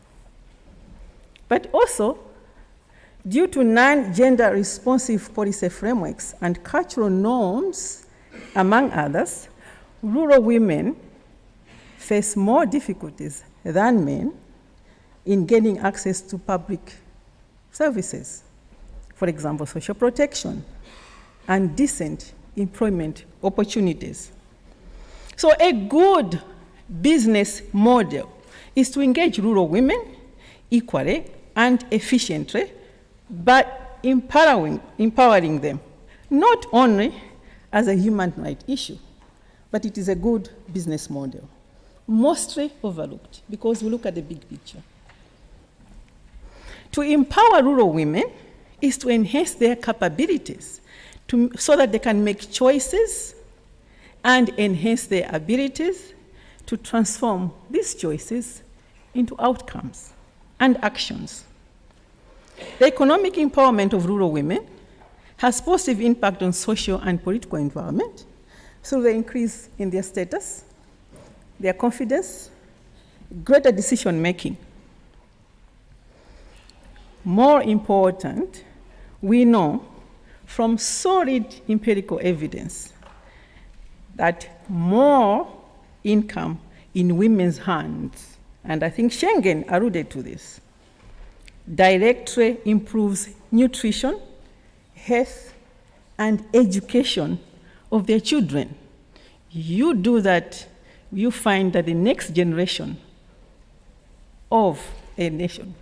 But also, due to non-gender responsive policy frameworks and cultural norms, among others, rural women face more difficulties than men in gaining access to public services. For example, social protection and decent employment opportunities. So a good business model is to engage rural women equally and efficiently, but empowering them, not only as a human right issue, but it is a good business model, mostly overlooked because we look at the big picture. To empower rural women is to enhance their capabilities so that they can make choices and enhance their abilities to transform these choices into outcomes and actions. The economic empowerment of rural women has positive impact on social and political environment through the increase in their status, their confidence, greater decision making. More important, we know from solid empirical evidence that more income in women's hands, and I think Schengen alluded to this, directly improves nutrition, health, and education of their children. You do that, you find that the next generation of a nation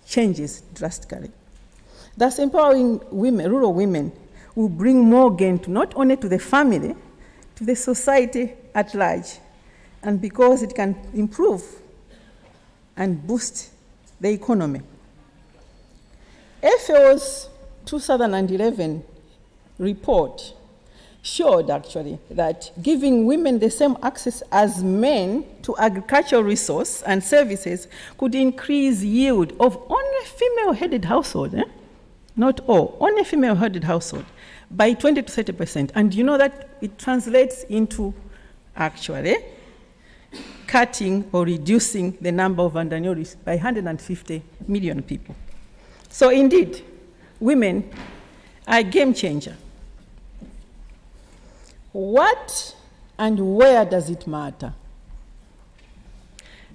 changes drastically. Thus, empowering women, rural women, will bring more gain to not only to the family, to the society at large, and because it can improve and boost the economy. FAO's 2011 report showed actually that giving women the same access as men to agricultural resource and services could increase yield of only female-headed household, not all, only female-headed household, by 20 to 30%. And you know that it translates into actually cutting or reducing the number of undernourished by 150 million people. So indeed, women are a game changer. What and where does it matter?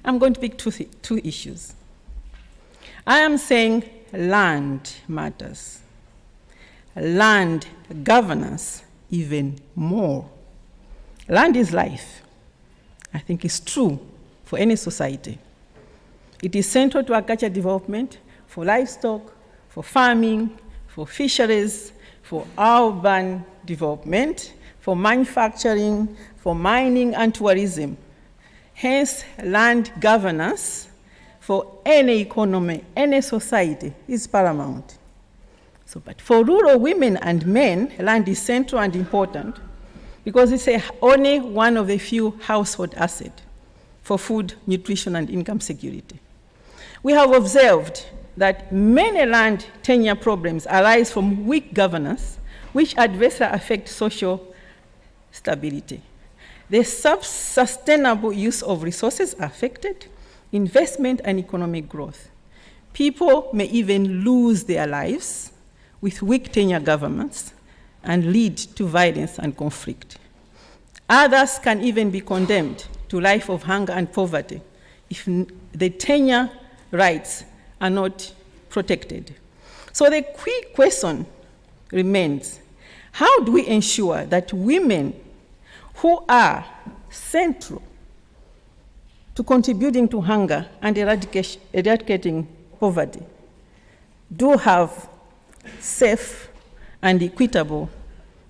I'm going to pick two issues. I am saying land matters. Land governance even more. Land is life. I think it's true for any society. It is central to agricultural development, for livestock, for farming, for fisheries, for urban development, for manufacturing, for mining and tourism. Hence, land governance for any economy, any society is paramount. But for rural women and men, land is central and important because it's only one of the few household assets for food, nutrition, and income security. We have observed that many land tenure problems arise from weak governance, which adversely affect social stability. The sustainable use of resources affected, investment and economic growth. People may even lose their lives with weak tenure governments and lead to violence and conflict. Others can even be condemned to life of hunger and poverty if the tenure rights are not protected. So the key question remains, how do we ensure that women who are central to contributing to hunger and eradicating poverty do have safe and equitable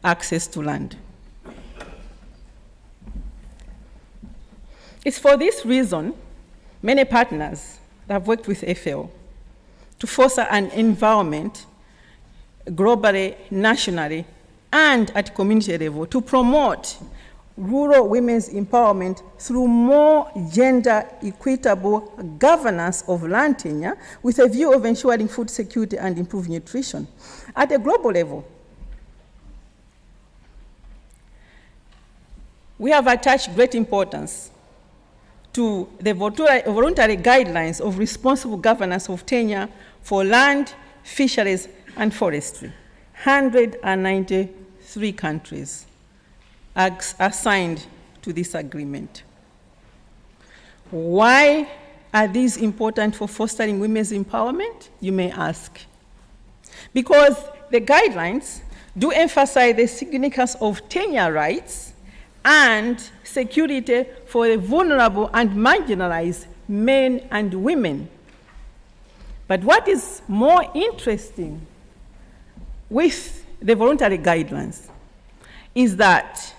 access to land? It's for this reason many partners have worked with FAO to foster an environment globally, nationally, and at community level to promote rural women's empowerment through more gender equitable governance of land tenure with a view of ensuring food security and improved nutrition. At a global level, we have attached great importance to the voluntary guidelines of responsible governance of tenure for land, fisheries, and forestry. 193 countries are signed to this agreement. Why are these important for fostering women's empowerment, you may ask? Because the guidelines do emphasize the significance of tenure rights and security for the vulnerable and marginalized men and women. But what is more interesting with the voluntary guidelines is that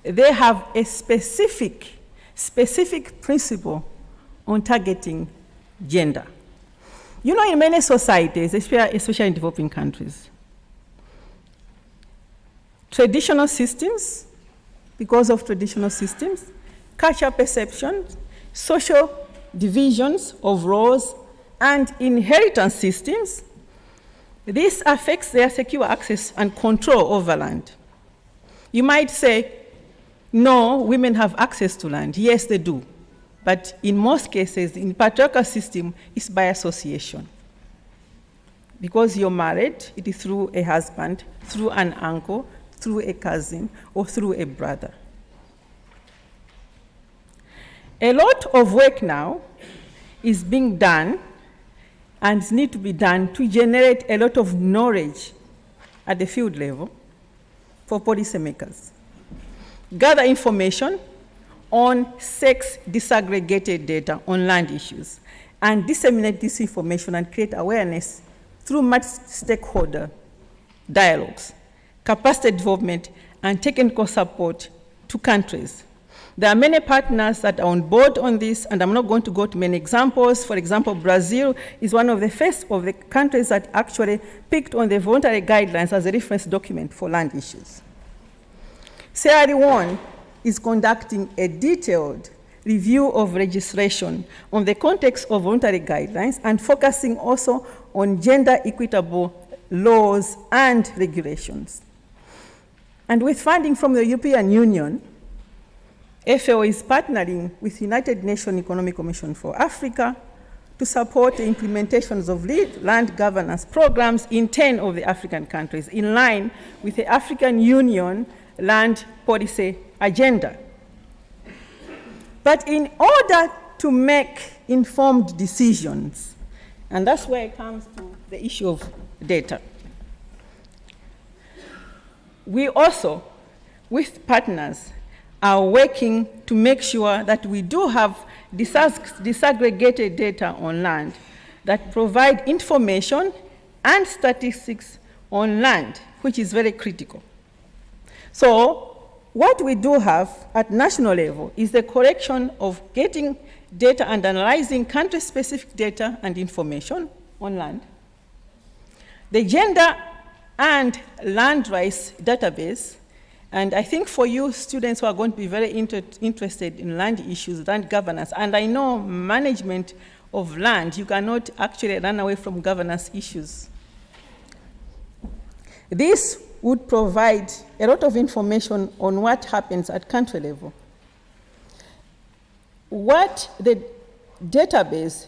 they have a specific principle on targeting gender. You know, in many societies, especially in developing countries, traditional systems, because of traditional systems, cultural perceptions, social divisions of roles, and inheritance systems, this affects their secure access and control over land. You might say, no, women have access to land. Yes, they do. But in most cases, in the patriarchal system, it's by association. Because you're married, it is through a husband, through an uncle, through a cousin, or through a brother. A lot of work now is being done and needs to be done to generate a lot of knowledge at the field level for policymakers. Gather information on sex disaggregated data on land issues and disseminate this information and create awareness through multi-stakeholder dialogues, capacity development, and technical support to countries. There are many partners that are on board on this, and I'm not going to go to many examples. For example, Brazil is one of the first of the countries that actually picked on the voluntary guidelines as a reference document for land issues. Sierra Leone is conducting a detailed review of registration on the context of voluntary guidelines and focusing also on gender equitable laws and regulations. And with funding from the European Union, FAO is partnering with United Nations Economic Commission for Africa to support the implementations of land governance programs in 10 of the African countries, in line with the African Union land policy agenda. But in order to make informed decisions, and that's where it comes to the issue of data, we also, with partners, are working to make sure that we do have disaggregated data on land that provide information and statistics on land, which is very critical. So what we do have at national level is the collection of getting data and analyzing country-specific data and information on land. The gender and land rights database, and I think for you students who are going to be very interested in land issues, land governance, and I know management of land, you cannot actually run away from governance issues. This would provide a lot of information on what happens at country level. What the database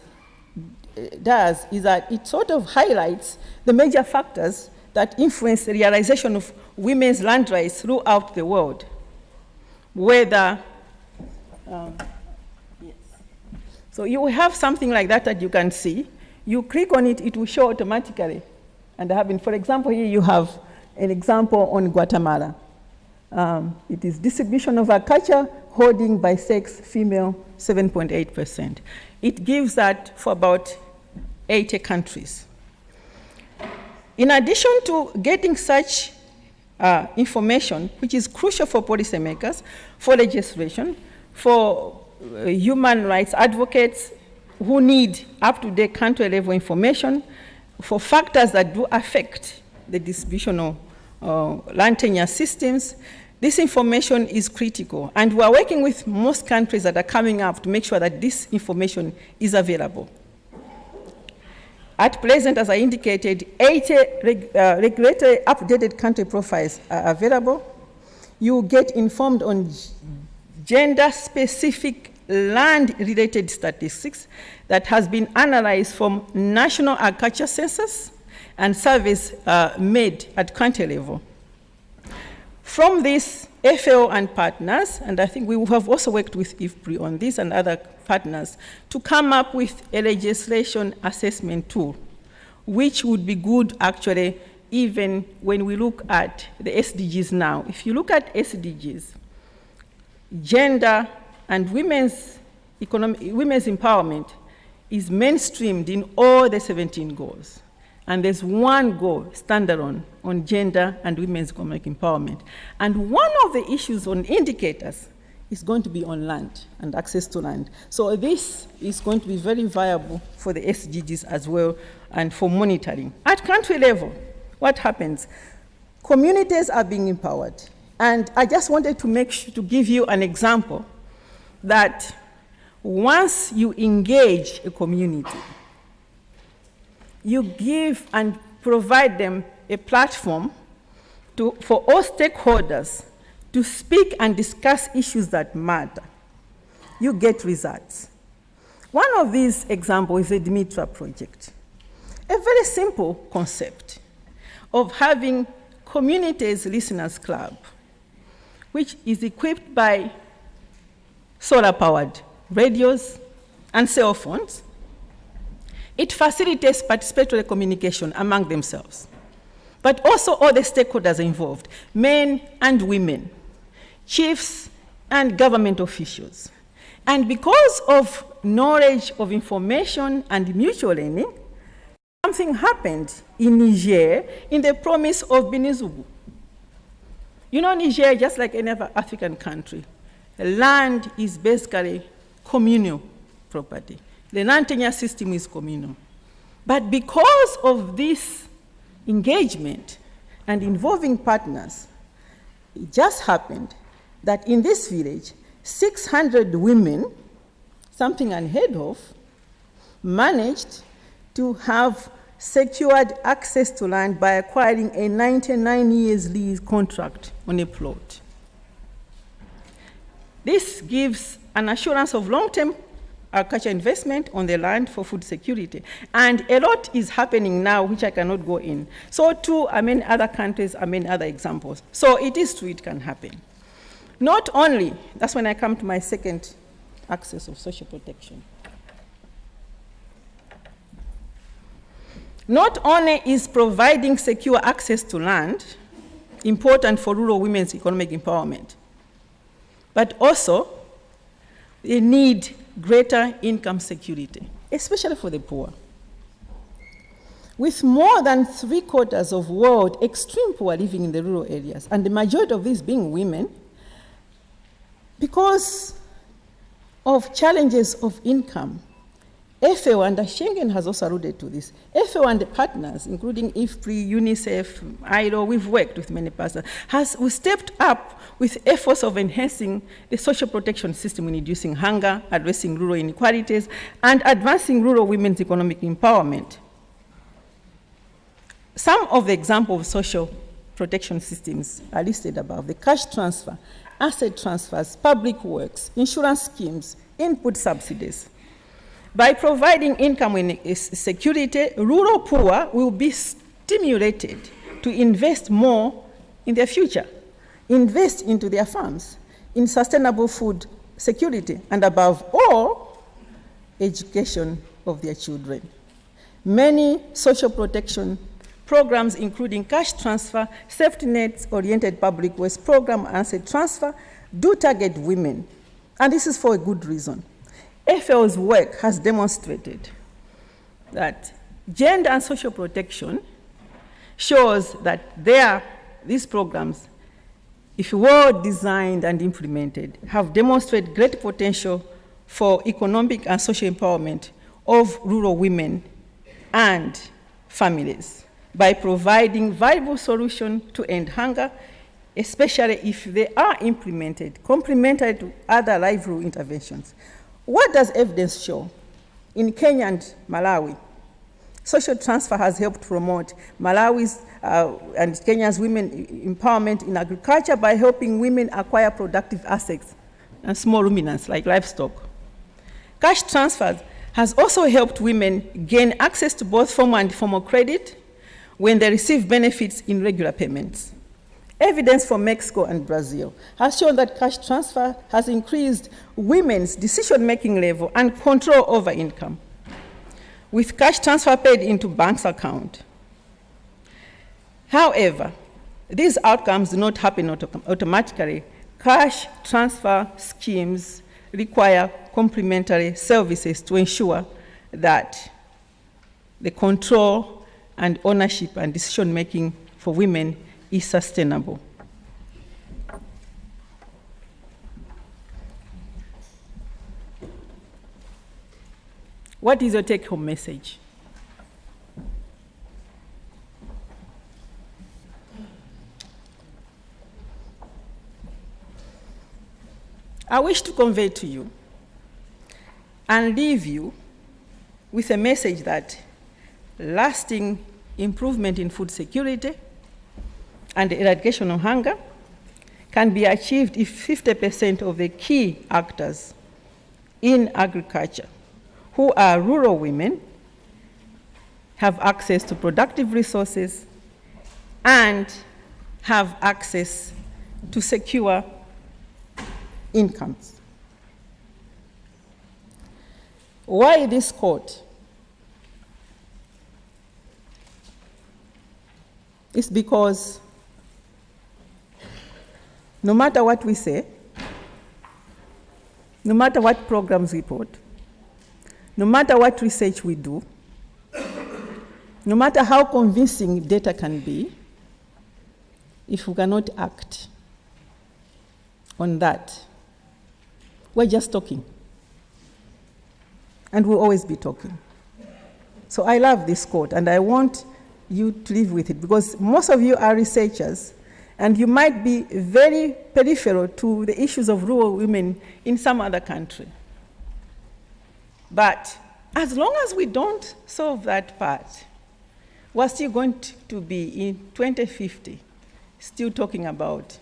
does is that it sort of highlights the major factors that influence the realization of women's land rights throughout the world. Whether, yes. So you will have something like that you can see. You click on it, it will show automatically. And I have been, for example, here you have an example on Guatemala. It is distribution of agriculture, holding by sex, female, 7.8%. It gives that for about 80 countries. In addition to getting such information, which is crucial for policymakers, for legislation, for human rights advocates who need up-to-date country-level information, for factors that do affect the distribution of land tenure systems, this information is critical. And we're working with most countries that are coming up to make sure that this information is available. At present, as I indicated, 80 regulatory updated country profiles are available. You get informed on gender-specific land-related statistics that has been analyzed from national agriculture census and surveys made at country level. From this, FAO and partners, and I think we have also worked with IFPRI on this and other partners, to come up with a legislation assessment tool, which would be good actually even when we look at the SDGs now. If you look at SDGs, gender and women's empowerment is mainstreamed in all the 17 goals. And there's one goal, standalone, on gender and women's economic empowerment. And one of the issues on indicators is going to be on land and access to land. So this is going to be very viable for the SDGs as well and for monitoring. At country level, what happens? Communities are being empowered. And I just wanted to give you an example that once you engage a community, you give and provide them a platform for all stakeholders to speak and discuss issues that matter. You get results. One of these examples is the Dimitra project. A very simple concept of having communities listeners club, which is equipped by solar-powered radios and cell phones. It facilitates participatory communication among themselves, but also all the stakeholders involved, men and women, chiefs and government officials. And because of knowledge of information and mutual learning, something happened in Niger in the province of Binizugu. You know, Niger, just like any other African country, land is basically communal property. The land tenure system is communal. But because of this engagement and involving partners, it just happened that in this village, 600 women, something unheard of, managed to have secured access to land by acquiring a 99 years lease contract on a plot. This gives an assurance of long-term agriculture investment on the land for food security. And a lot is happening now, which I cannot go in. So too, other countries, other examples. So it is true, it can happen. Not only, that's when I come to my second axis of social protection. Not only is providing secure access to land important for rural women's economic empowerment, But also, they need greater income security, especially for the poor. With more than 3/4 of world extreme poor living in the rural areas, and the majority of these being women, because of challenges of income, FAO and Schengen has also alluded to this. FAO and the partners, including IFPRI, UNICEF, ILO, we've worked with many partners, we stepped up with efforts of enhancing the social protection system in reducing hunger, addressing rural inequalities, and advancing rural women's economic empowerment. Some of the examples of social protection systems are listed above: the cash transfer, asset transfers, public works, insurance schemes, input subsidies. By providing income and security, rural poor will be stimulated to invest more in their future, invest into their farms, in sustainable food security, and above all, education of their children. Many social protection programs, including cash transfer, safety nets-oriented public waste program, and asset transfer, do target women, and this is for a good reason. FAO's work has demonstrated that gender and social protection shows that these programs, if well designed and implemented, have demonstrated great potential for economic and social empowerment of rural women and families by providing viable solutions to end hunger, especially if they are implemented, complementary to other livelihood interventions. What does evidence show? In Kenya and Malawi, social transfer has helped promote Malawi's and Kenya's women empowerment in agriculture by helping women acquire productive assets and small ruminants like livestock. Cash transfers has also helped women gain access to both formal and informal credit when they receive benefits in regular payments. Evidence from Mexico and Brazil has shown that cash transfer has increased women's decision-making level and control over income, with cash transfer paid into banks' account. However, these outcomes do not happen automatically. Cash transfer schemes require complementary services to ensure that the control and ownership and decision-making for women is sustainable. What is your take-home message? I wish to convey to you and leave you with a message that lasting improvement in food security and the eradication of hunger can be achieved if 50% of the key actors in agriculture, who are rural women, have access to productive resources and have access to secure incomes. Why this quote? It's because no matter what we say, no matter what programs we put, no matter what research we do, no matter how convincing data can be, if we cannot act on that, we're just talking. And we'll always be talking. So I love this quote, and I want you to live with it, because most of you are researchers, and you might be very peripheral to the issues of rural women in some other country. But as long as we don't solve that part, we're still going to be in 2050 still talking about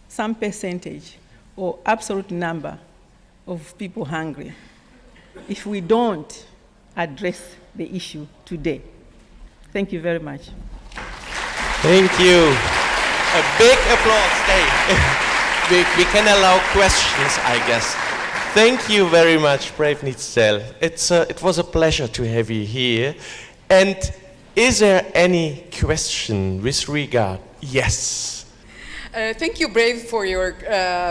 some percentage or absolute number of people hungry if we don't address the issue today. Thank you very much. Thank you. A big applause. We can allow questions, I guess. Thank you very much, Brave Nitzel. It was a pleasure to have you here. And is there any question with regard? Yes. Thank you, Brave, for your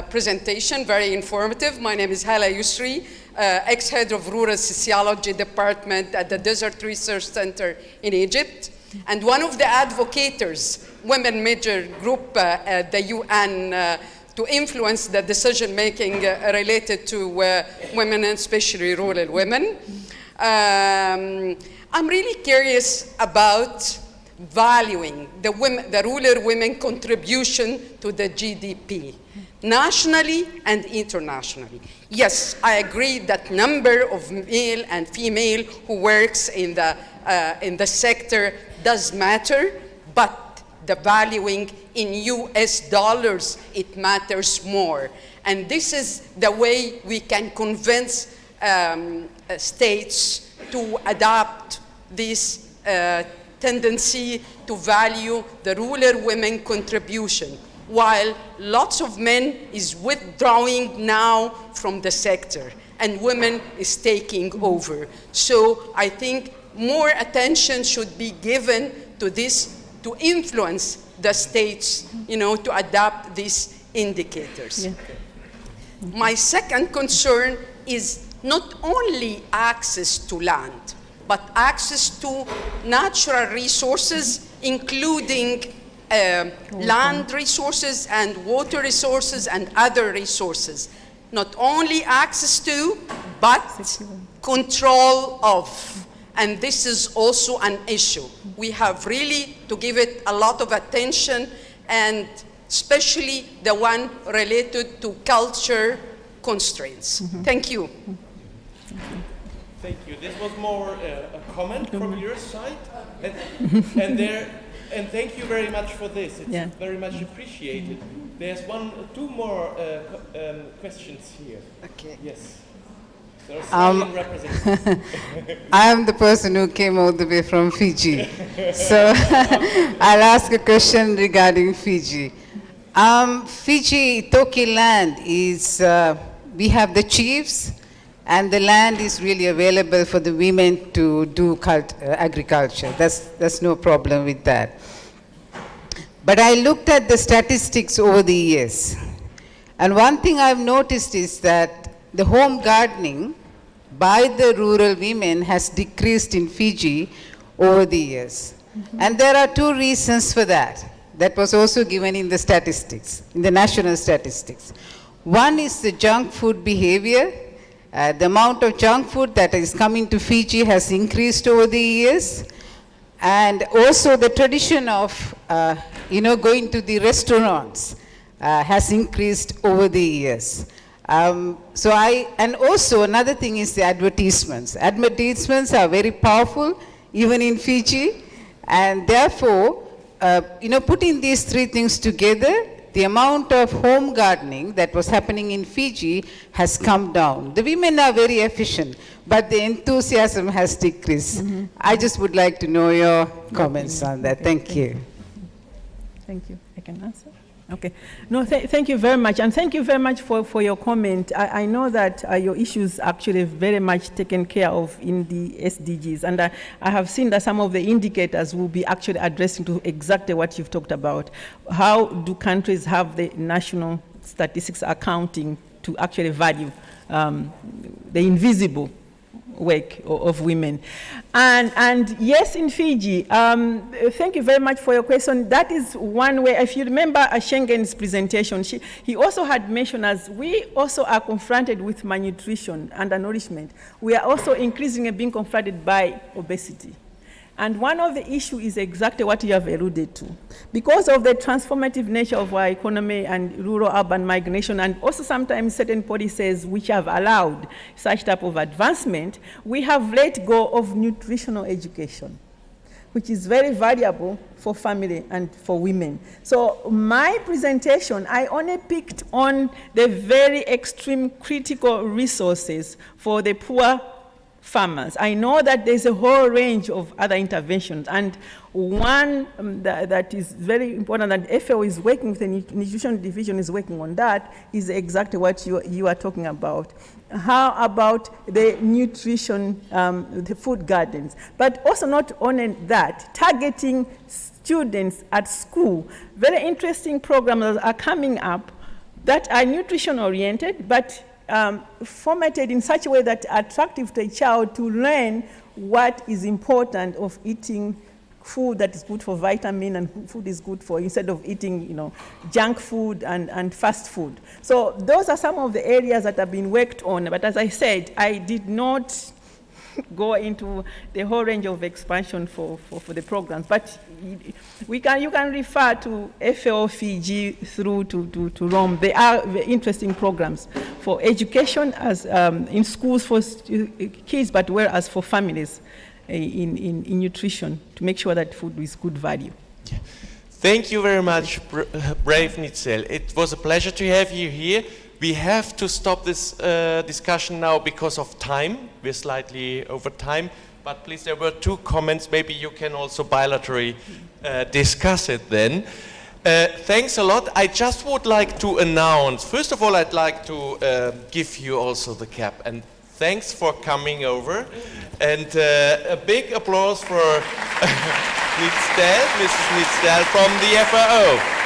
presentation, very informative. My name is Hala Yusri, ex-head of Rural Sociology Department at the Desert Research Center in Egypt, and one of the advocates, women major group at the UN to influence the decision-making related to women, and especially rural women. I'm really curious about valuing the rural women contribution to the GDP, nationally and internationally. Yes, I agree that number of male and female who works in the sector does matter, but the valuing in US dollars, it matters more. And this is the way we can convince states to adopt this tendency to value the rural women contribution, while lots of men is withdrawing now from the sector and women is taking over. So I think more attention should be given to this to influence the states, to adopt these indicators. Yeah. My second concern is not only access to land, but access to natural resources, including land resources and water resources and other resources. Not only access to, but control of. And this is also an issue. We have really to give it a lot of attention, and especially the one related to culture constraints. Mm-hmm. Thank you. Thank you. This was more a comment from your side, and thank you very much for this. It's very much appreciated. There's two more questions here. Okay. Yes. Representatives. I am the person who came all the way from Fiji, so I'll ask a question regarding Fiji. Fiji, Toki land is we have the chiefs. And the land is really available for the women to do agriculture. That's no problem with that. But I looked at the statistics over the years. And one thing I've noticed is that the home gardening by the rural women has decreased in Fiji over the years. Mm-hmm. And there are two reasons for that. That was also given in the statistics, in the national statistics. One is the junk food behavior. The amount of junk food that is coming to Fiji has increased over the years. And also the tradition of, going to the restaurants has increased over the years. And also another thing is the advertisements. Advertisements are very powerful, even in Fiji. And therefore, putting these three things together, the amount of home gardening that was happening in Fiji has come down. The women are very efficient, but the enthusiasm has decreased. Mm-hmm. I just would like to know your comments on that. Thank you. Thank you. I can answer? Okay. No, thank you very much. And thank you very much for your comment. I know that your issues actually very much taken care of in the SDGs. And I have seen that some of the indicators will be actually addressing to exactly what you've talked about. How do countries have the national statistics accounting to actually value the invisible work of women? And yes, in Fiji, thank you very much for your question. That is one way. If you remember Schengen's presentation, he also had mentioned, as we also are confronted with malnutrition, undernourishment, we are also increasingly being confronted by obesity. And one of the issues is exactly what you have alluded to. Because of the transformative nature of our economy and rural-urban migration, and also sometimes certain policies which have allowed such type of advancement, we have let go of nutritional education, which is very valuable for family and for women. So my presentation, I only picked on the very extreme critical resources for the poor farmers. I know that there's a whole range of other interventions, and one that is very important that FAO is working with, the Nutrition Division is working on that, is exactly what you are talking about. How about the nutrition, the food gardens? But also not only that, targeting students at school. Very interesting programs are coming up that are nutrition-oriented, but formatted in such a way that attractive to a child to learn what is important of eating food that is good for vitamin and food is good for, instead of eating, junk food and fast food. So those are some of the areas that have been worked on. But as I said, I did not go into the whole range of expansion for the programs. But you can refer to FAO Fiji through to Rome. They are very interesting programs for education as in schools for kids, but whereas for families in nutrition, to make sure that food is good value. Yeah. Thank you very much, Brave Nitzel. It was a pleasure to have you here. We have to stop this discussion now because of time. We're slightly over time, but please, there were 2 comments. Maybe you can also bilaterally discuss it then. Thanks a lot. I just would like to announce, first of all, I'd like to give you also the cap, and thanks for coming over. And a big applause for Nitzel, Mrs. Nitzel from the FAO.